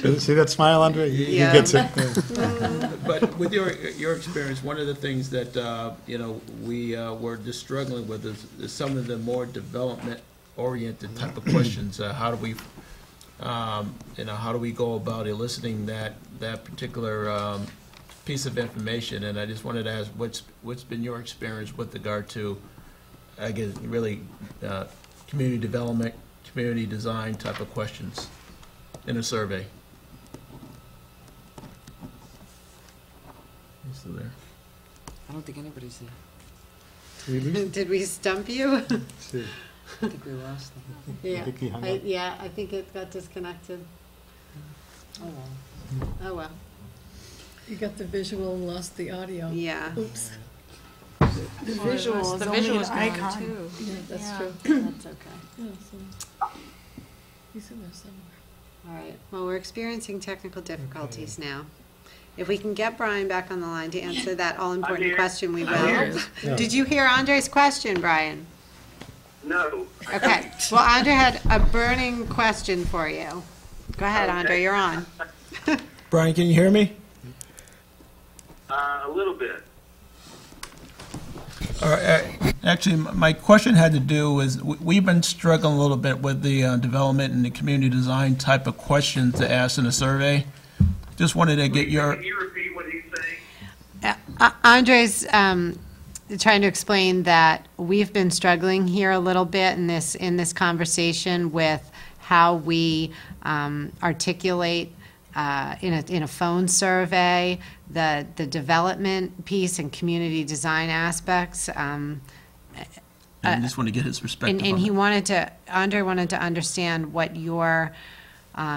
right. See that smile, Andre? He gets it. Yeah. But with your experience, one of the things that we were just struggling with is some of the more development-oriented type of questions. How do we, how do we go about eliciting that particular piece of information? And I just wanted to ask, what's been your experience with regard to, I guess, really community development, community design type of questions in a survey? You still there? I don't think anybody's there. Did we stump you? See. I think we lost them. Yeah, think he hung up. I think it got disconnected. Oh, well. Oh, well. You got the visual and lost the audio. Yeah. Oops. The visual is The only visual's an gone, icon. too. Yeah, that's Yeah. true. That's okay. Yeah, so he's in there somewhere. All right. Well, we're experiencing technical difficulties now. If we can get Brian back on the line to answer that all-important here. question, we I'm here. will. Yeah. Did you hear Andre's question, Brian? No. Okay. Well, Andre had a burning question for you. Go ahead, Andre. Okay. You're on. Brian, can you hear me? A little bit. Actually, my question had to do with, we've been struggling a little bit with the development and the community design type of questions to ask in a survey. Just wanted to get your, Can you repeat what he's saying? Andre's trying to explain that we've been struggling here a little bit in this conversation with how we articulate in a phone survey the development piece and community design aspects. and I just want to get his perspective And on he it. Andre wanted to understand what your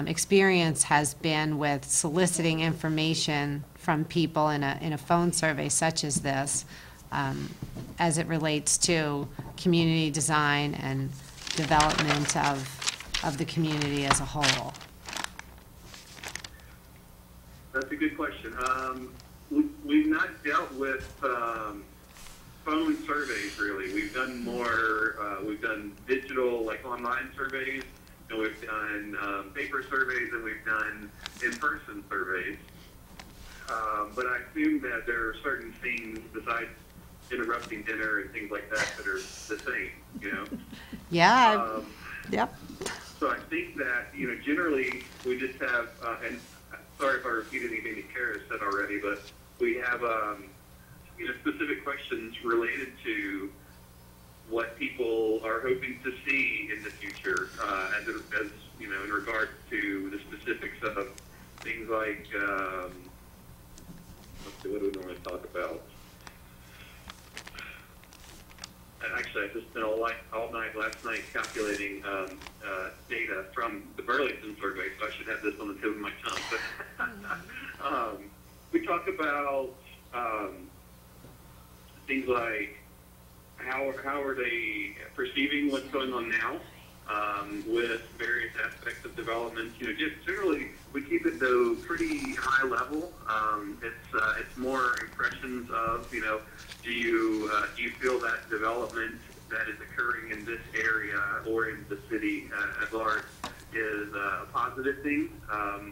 experience has been with soliciting information from people in a phone survey such as this, as it relates to community design and development of the community as a whole. That's a good question. We've not dealt with phone surveys really. We've done more. We've done digital, like online surveys, and we've done paper surveys, and we've done in-person surveys. But I assume that there are certain things besides interrupting dinner and things like that that are the same. You know. Yeah. Yep. So I think that, generally we just have, and sorry if I repeat anything that Kara said already, but we have, specific questions related to what people are hoping to see in the future, as in regard to the specifics of things like, let's see, what do we normally talk about? Actually, I've just spent all night last night calculating data from the Burlington survey, so I should have this on the tip of my tongue. But we talk about things like how are they perceiving what's going on now with various aspects of development. Just generally we keep it though pretty high level. It's more impressions of do you feel that development that is occurring in this area or in the city at large is a positive thing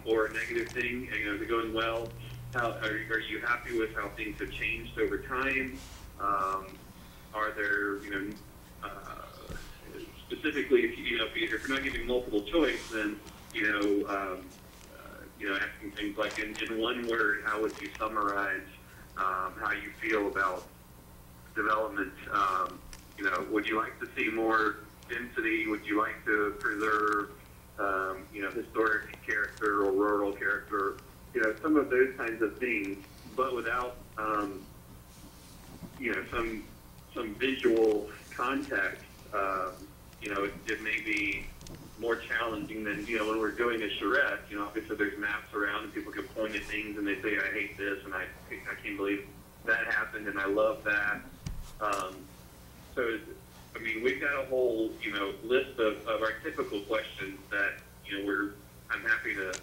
or a negative thing? Is it going well? Are you happy with how things have changed over time? Are there specifically if you're not giving multiple choice, then asking things like in one word, how would you summarize how you feel about development? Would you like to see more density? Would you like to preserve, historic character or rural character? Some of those kinds of things, but without, some visual context. It may be more challenging than, when we're doing a charrette, obviously there's maps around and people can point at things and they say, I hate this and I can't believe that happened and I love that. We've got a whole, list of our typical questions that, I'm happy to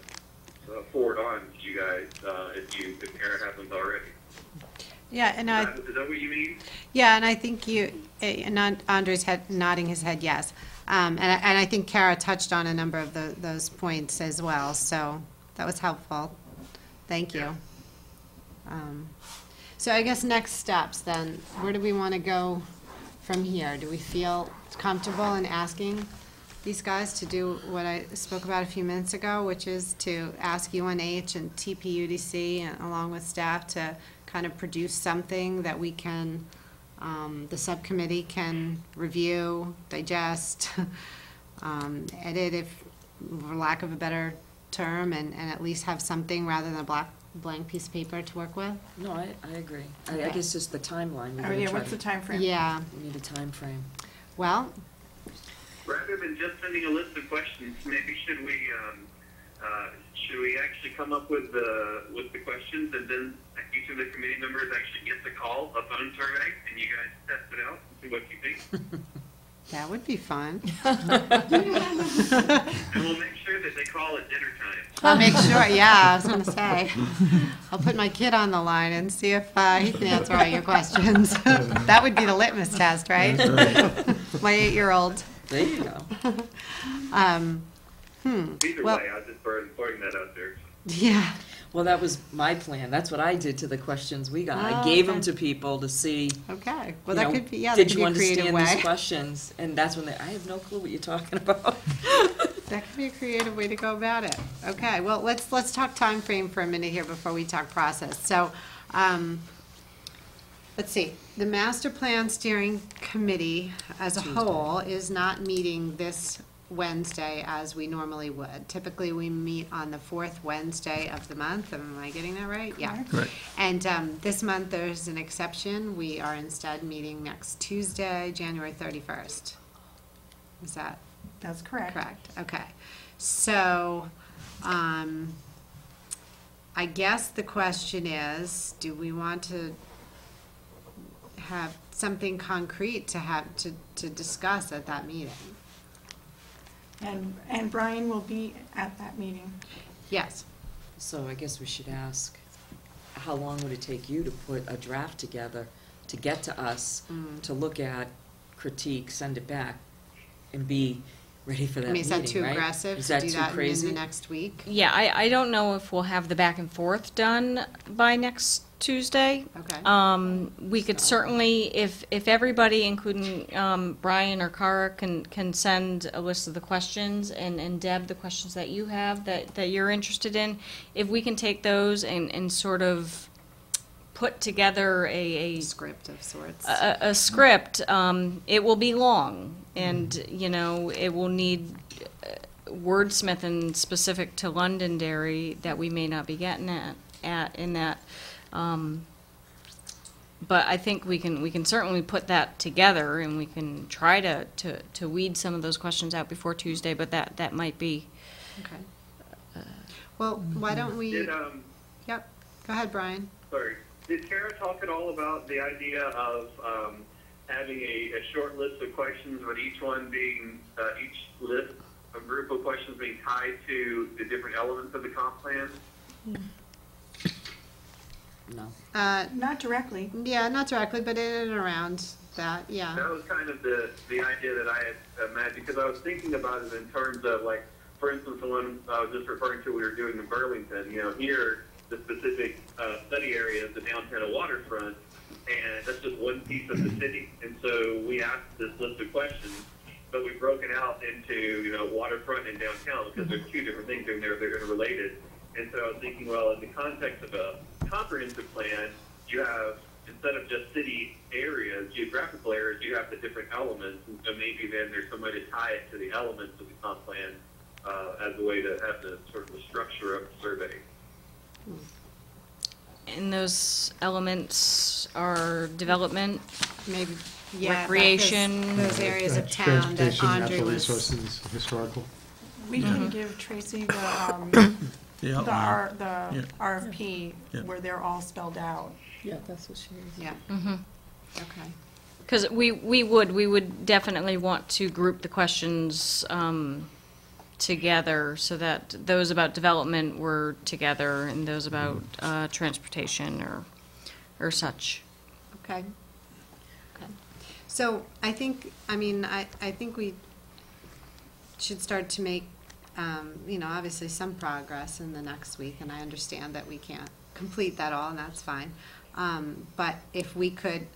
forward on to you guys if Kara hasn't already. Yeah, and I, Is that what you mean? yeah, and I think Andre's nodding his head yes. And I think Kara touched on a number of those points as well, so that was helpful. Thank you. So I guess next steps then, where do we want to go from here? Do we feel comfortable in asking these guys to do what I spoke about a few minutes ago, which is to ask UNH and TPUDC and along with staff to kind of produce something that we can, the subcommittee can review, digest, edit if, for lack of a better term, and at least have something rather than a blank piece of paper to work with? No, I agree. I Okay. guess just the timeline. We Oh, gotta yeah, try what's to- the time frame? Yeah, We need a time frame. well, Rather than just sending a list of questions, maybe should we actually come up with the questions, and then each of the committee members actually gets a phone survey, and you guys test it out and see what you think? that would be fun. And we'll make sure that they call at dinner time. I'll make sure, yeah, I was gonna say. I'll put my kid on the line and see if he can answer all your questions. That would be the litmus test, right? My 8-year-old. There you go. Either Well- way, I was just throwing that out there. Yeah, Well, that was my plan. That's what I did to the questions we got. I Oh, gave them okay. to people to see, okay. Well, you that know, could be, yeah, that did could you be a creative understand these way. questions? And that's when I have no clue what you're talking about. That could be a creative way to go about it. Okay, well, let's talk time frame for a minute here before we talk process. So, let's see, the master plan steering committee as a whole is not meeting this Wednesday as we normally would. Typically, we meet on the 4th Wednesday of the month. Am I getting that right? Yeah. Correct. And this month, there's an exception. We are instead meeting next Tuesday, January 31st. Is that That's correct. correct? Okay. So, I guess the question is, do we want to have something concrete to discuss at that meeting? And Brian will be at that meeting. Yes. So I guess we should ask, how long would it take you to put a draft together to get to us, to look at, critique, send it back, and be ready for I that mean, is meeting, that too right? aggressive Is to that do too that in crazy? the next week? Yeah, I don't know if we'll have the back and forth done by next Tuesday. Okay. We could certainly, if everybody, including Brian or Kara, can send a list of the questions, and Deb, the questions that you have that you're interested in, if we can take those and sort of put together a Script of sorts. a script, it will be long, and, you know, it will need wordsmithing specific to Londonderry that we may not be getting at in that. But I think we can certainly put that together, and we can try to weed some of those questions out before Tuesday, but that might be. Okay. Well, why don't we, Did yep, go ahead, Brian. sorry, did Kara talk at all about the idea of having a short list of questions, but each one being each list, a group of questions being tied to the different elements of the comp plan? No. Not directly. Yeah, not directly, but in and around that, yeah. That was kind of the idea that I had imagined, because I was thinking about it in terms of, like, for instance, the one I was just referring to we were doing in Burlington. You know, here, the specific study area is the downtown waterfront, and that's just one piece of the city. And so we asked this list of questions, but we broke it out into, you know, waterfront and downtown, because there's two different things in there, they're interrelated. And so I was thinking, well, in the context of a comprehensive plan, you have, instead of just city areas, geographical areas, you have the different elements, and so maybe then there's some way to tie it to the elements of the comp plan as a way to have the sort of the structure of the survey. And those elements are development, Maybe, yeah. Recreation. Those areas of town that Transportation, Andre natural was. resources, historical. We Mm-hmm. can give Tracy the Yeah. RFP Yeah. where they're all spelled out. Yeah, that's what she is. Yeah, Mm-hmm. okay. because we would definitely want to group the questions together so that those about development were together and those about transportation or or such. Okay. Okay. So I think, I think we should start to make, obviously some progress in the next week, and I understand that we can't complete that all, and that's fine. But if we could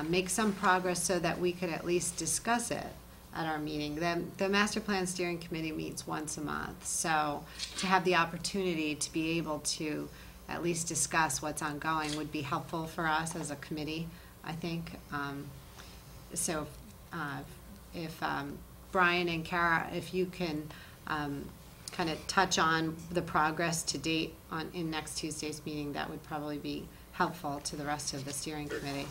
make some progress so that we could at least discuss it at our meeting. The Master Plan Steering Committee meets once a month, so to have the opportunity to be able to at least discuss what's ongoing would be helpful for us as a committee, I think. So if Brian and Kara, if you can kind of touch on the progress to date in next Tuesday's meeting, that would probably be helpful to the rest of the steering committee.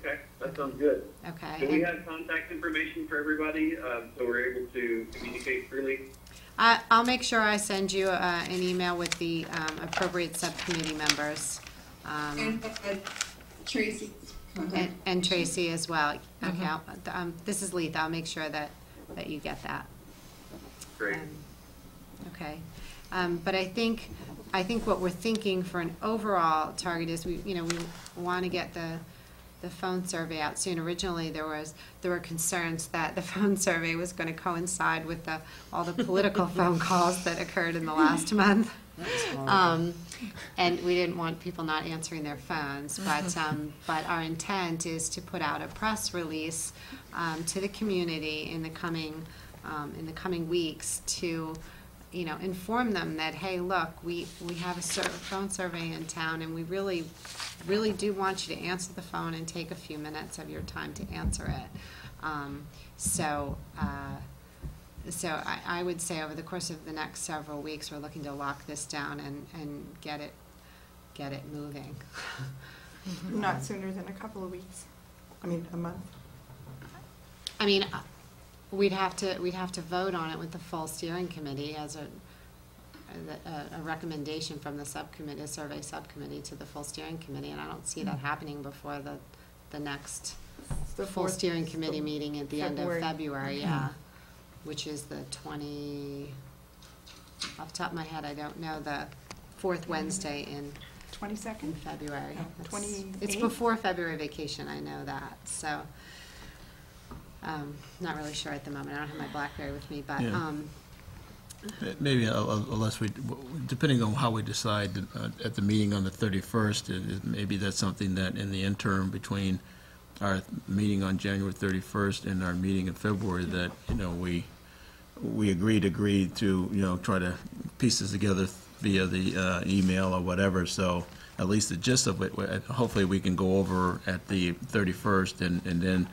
Okay, that sounds good. Okay. Do we have contact information for everybody, so we're able to communicate freely? I'll make sure I send you an email with the appropriate subcommittee members. And Tracy. And Tracy as well. Okay, this is Letha. I'll make sure that you get that. Great. Okay. But I think what we're thinking for an overall target is we want to get the phone survey out soon. Originally, there were concerns that the phone survey was going to coincide with all the political phone calls that occurred in the last month. And we didn't want people not answering their phones, but our intent is to put out a press release to the community in the coming weeks to inform them that, hey, look, we have a phone survey in town, and we really do want you to answer the phone and take a few minutes of your time to answer it. So I would say over the course of the next several weeks, we're looking to lock this down and get it moving. Not sooner than a couple of weeks. A month. We'd have to vote on it with the full steering committee as a recommendation from the subcommittee, survey subcommittee to the full steering committee, and I don't see that happening before the next full steering committee meeting at the end of February, which is the 20, off the top of my head, I don't know, the fourth Wednesday in 22nd? in February. No, 28th? It's before February vacation, I know that, so. Not really sure at the moment. I don't have my BlackBerry with me, but Yeah. Maybe unless depending on how we decide at the meeting on the 31st, maybe that's something that in the interim between our meeting on January 31st and our meeting in February, that we agreed to try to piece this together via the email or whatever. So at least the gist of it, hopefully we can go over at the 31st and then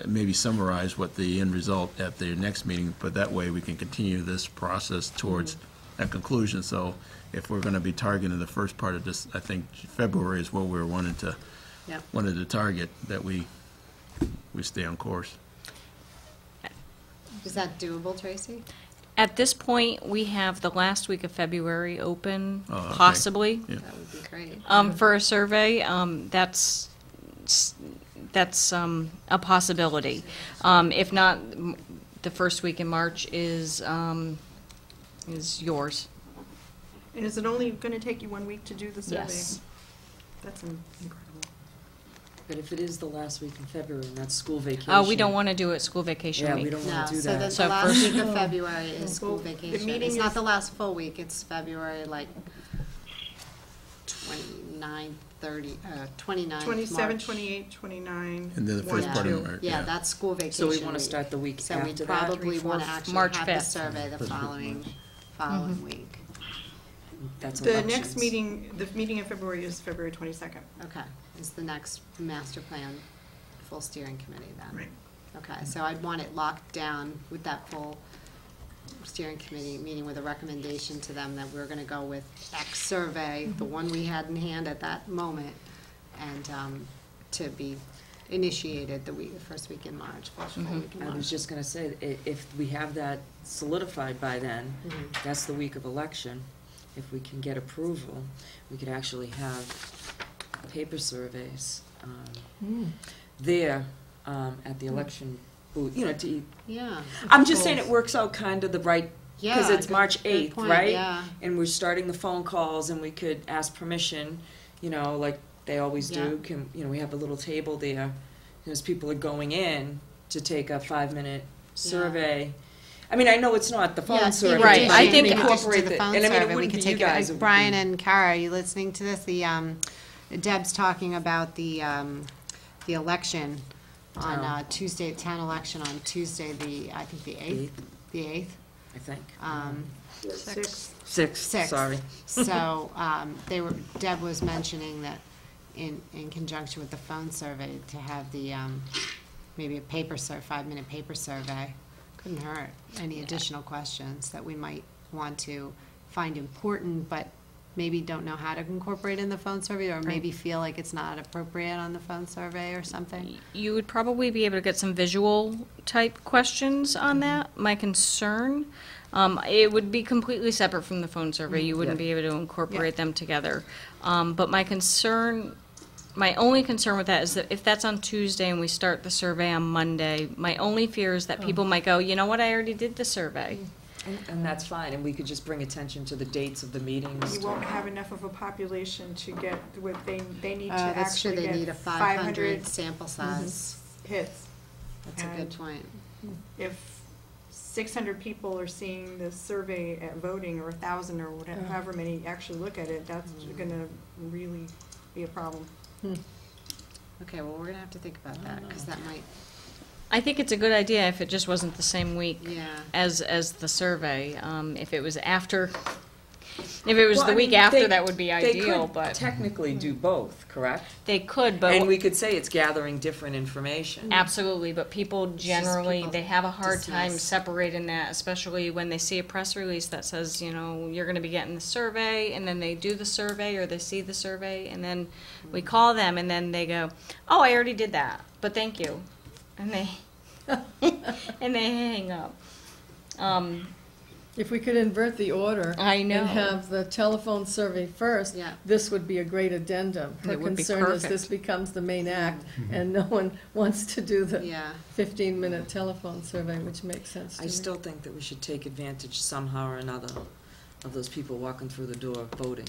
maybe summarize what the end result at the next meeting, but that way we can continue this process towards a conclusion. So if we're going to be targeting the first part of this, I think February is where we're wanted to target, that we stay on course. is that doable, Tracy? At this point, we have the last week of February open, Oh, okay. possibly, Yeah. That would be great. for a survey. That's a possibility. If not, the first week in March is yours. And is it only going to take you 1 week to do the survey? Yes. That's incredible. But if it is the last week in February and that's school vacation. We don't want to do it school vacation Yeah, week. we don't No, want to do so that. the last first- week of February is school Well, the vacation. meeting It's not is- the last full week, it's February, 29, 30, 29th 27, March. 28, 29. And then the first 1, part of 2. March. Yeah, Yeah. that's school vacation So we want to week. start the week So we after that? probably want to actually March have the 5th. survey the following week. That's The elections. next meeting, the meeting in February is February 22nd. Okay, is the next master plan full steering committee then? Right. Okay, so I'd want it locked down with that full steering committee meeting with a recommendation to them that we're gonna go with X survey, the one we had in hand at that moment, and to be initiated the first week in March, first full week in I March. was just going to say, if we have that solidified by then, Mhm. that's the week of election. If we can get approval, we could actually have paper surveys there at the election booth, to Yeah. I'm just saying it works out kind of the right Yeah. Because it's good- March good 8th, point, right? Yeah. And we're starting the phone calls, and we could ask permission, like they always do. We have a little table there, as people are going in to take a 5-minute survey. I mean, I know it's not the phone Yeah, survey. in Right, addition- I think in addition to incorporate the it. phone And I mean, it survey, we wouldn't could be you take guys, it would Brian be- and Kara, are you listening to this? Deb's talking about the election on Tuesday, town election on Tuesday, I think the 8th. The 8th. I think. 6. 6th, sorry. So, Deb was mentioning that in conjunction with the phone survey, to have the, maybe a 5-minute paper survey, couldn't hurt. Any additional questions that we might want to find important, but maybe don't know how to incorporate in the phone survey, or maybe feel like it's not appropriate on the phone survey or something? You would probably be able to get some visual type questions on that. My concern, it would be completely separate from the phone survey. You wouldn't be able to incorporate them together. But my only concern with that is that if that's on Tuesday and we start the survey on Monday, my only fear is that people might go, you know what, I already did the survey. And that's fine, and we could just bring attention to the dates of the meetings. You won't have enough of a population to get what they need to That's true, actually they need get a 500 sample size. hits. That's a good And point. If 600 people are seeing the survey at voting, or 1,000, or whatever, however many actually look at it, that's gonna really be a problem. Okay, well, we're gonna have to think about that, because that might, I think it's a good idea if it just wasn't the same week yeah. as the survey. If it was after, if it was Well, the I week mean, after, they- that would be They ideal, could but technically do both, correct? they could, but. And we could say it's gathering different information. Absolutely, but people generally, people they have a hard time dismiss. separating that, especially when they see a press release that says, you're gonna be getting the survey, and then they do the survey, or they see the survey, and then we call them, and then they go, oh, I already did that, but thank you. And they, and they hang up. If we could invert the order. I know. And have the telephone survey first. Yeah. This would be a great addendum. Her It would be concern is this perfect. becomes the main act, and no one wants to do the Yeah. 15-minute telephone survey, which makes sense to I me. still think that we should take advantage somehow or another of those people walking through the door voting.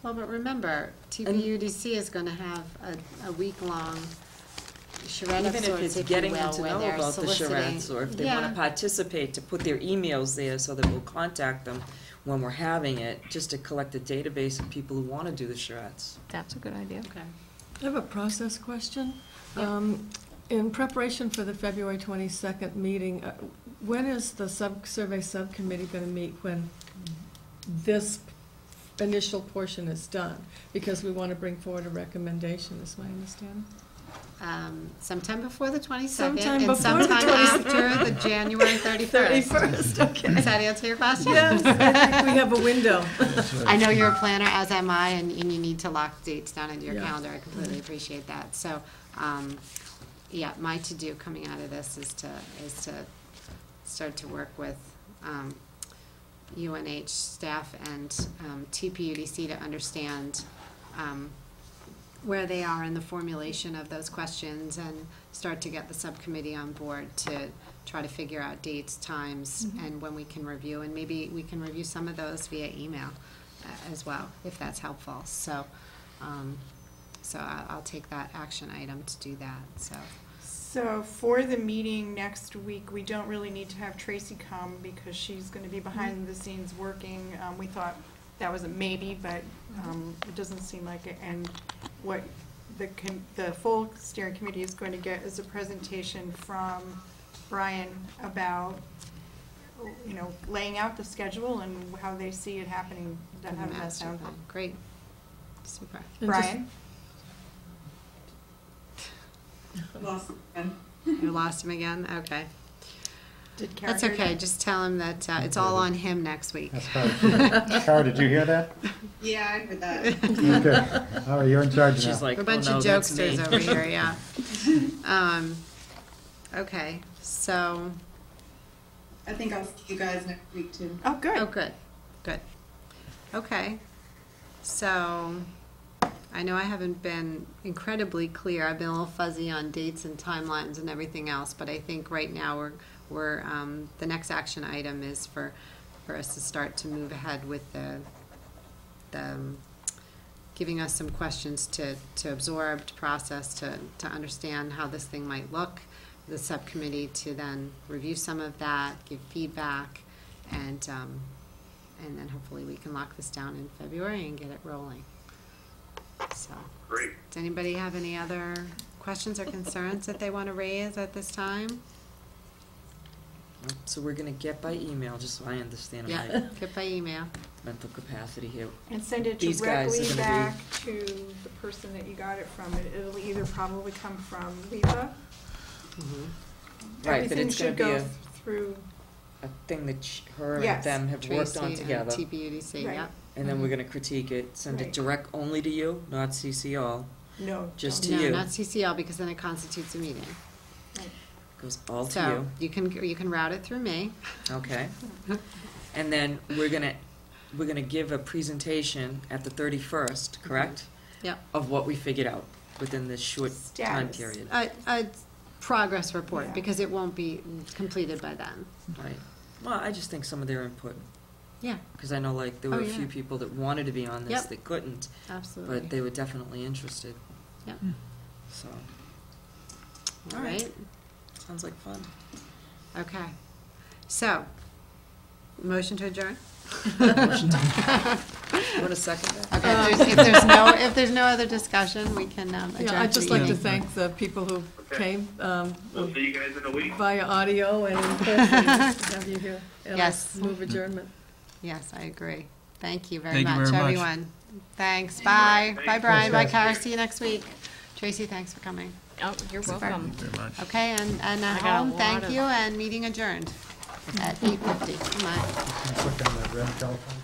Well, but remember, TPUDC is gonna have a week-long charrette of Even if sorts, it's if you getting will, them to where know they're about the soliciting. charrettes, or if they want Yeah. to participate, to put their emails there so that we'll contact them when we're having it, just to collect a database of people who want to do the charrettes. That's a good idea. Okay. I have a process question. Yeah. In preparation for the February 22nd meeting, when is the survey subcommittee going to meet when this initial portion is done? Because we want to bring forward a recommendation, is my understanding. Sometime before the 22nd, Sometime and before the sometime 22nd. after the January 31st. 31st, okay. Does that answer your question? Yes, I think we have a window. I know you're a planner, as am I, and you need to lock dates down into your Yeah. calendar. I completely appreciate that. So, yeah, my to-do coming out of this is to start to work with UNH staff and TPUDC to understand where they are in the formulation of those questions, and start to get the subcommittee on board to try to figure out dates, times, and when we can review, and maybe we can review some of those via email as well, if that's helpful. So, I'll take that action item to do that, so. So for the meeting next week, we don't really need to have Tracy come, because she's gonna be behind the scenes working. We thought that was a maybe, but it doesn't seem like it. And what the full steering committee is going to get is a presentation from Brian about, laying out the schedule and how they see it happening. How does that Master sound? plan. Great, super. And just- Brian? Lost again. You lost him again? Okay. Did Kara That's hear okay, that? just tell him that it's all on him next week. That's Kara. Kara, did you hear that? Yeah, I heard that. Okay. All right, you're in charge now. She's like, We're a oh bunch no, of that's me. jokesters over here, yeah. Okay, so, I think I'll see you guys next week too. Oh, good. oh, good, good. Okay, so, I know I haven't been incredibly clear. I've been a little fuzzy on dates and timelines and everything else, but I think right now we're the next action item is for for us to start to move ahead with the giving us some questions to absorb, to process, to understand how this thing might look. The subcommittee to then review some of that, give feedback, and then hopefully we can lock this down in February and get it rolling. So, Great. does anybody have any other questions or concerns that they want to raise at this time? So we're gonna get by email, just so I understand my Yeah, get by email. mental capacity here. And send it These guys directly are gonna back to the person that you got it from. It'll either probably come from Lisa. Right, but Everything it's gonna should be go through, a thing that her Yes. and them have worked on Tracy together. and TBUDC, Right. yep. And then we're gonna critique it, send it Right. direct only to you, not CC all, no. just don't. to you. No, not CCL, because then it constitutes a meeting. Goes all to So, you, you can route it through me. okay? And then we're gonna give a presentation at the 31st, correct? Yep. Of what we figured out within this short time Status. period. A progress report, Yeah. because it won't be completed by then. Right. Well, I just think some of their input, Yeah, because I know like there were Oh, a yeah. few people that wanted to be on this Yep. that couldn't, absolutely. but they were definitely interested. Yep. So, All right, sounds like fun. okay. So, motion to adjourn? You want to second that? Okay, if there's no other discussion, we can adjourn. Yeah, I'd just the like to meeting. thank the people who came We'll see you guys in a week. via audio and in person to have you here. And I Yes. move adjournment. Yes, I agree. Thank you very Thank you much, very much. everyone. Thanks, bye. Thanks. Bye, Brian, bye, Thanks, Kara, see you next week. Tracy, thanks for coming. Oh, you're Super. welcome. Very much. Okay, and I at got a home, lot thank of- you, and meeting adjourned at 8:50. Come on. Click on that red telephone.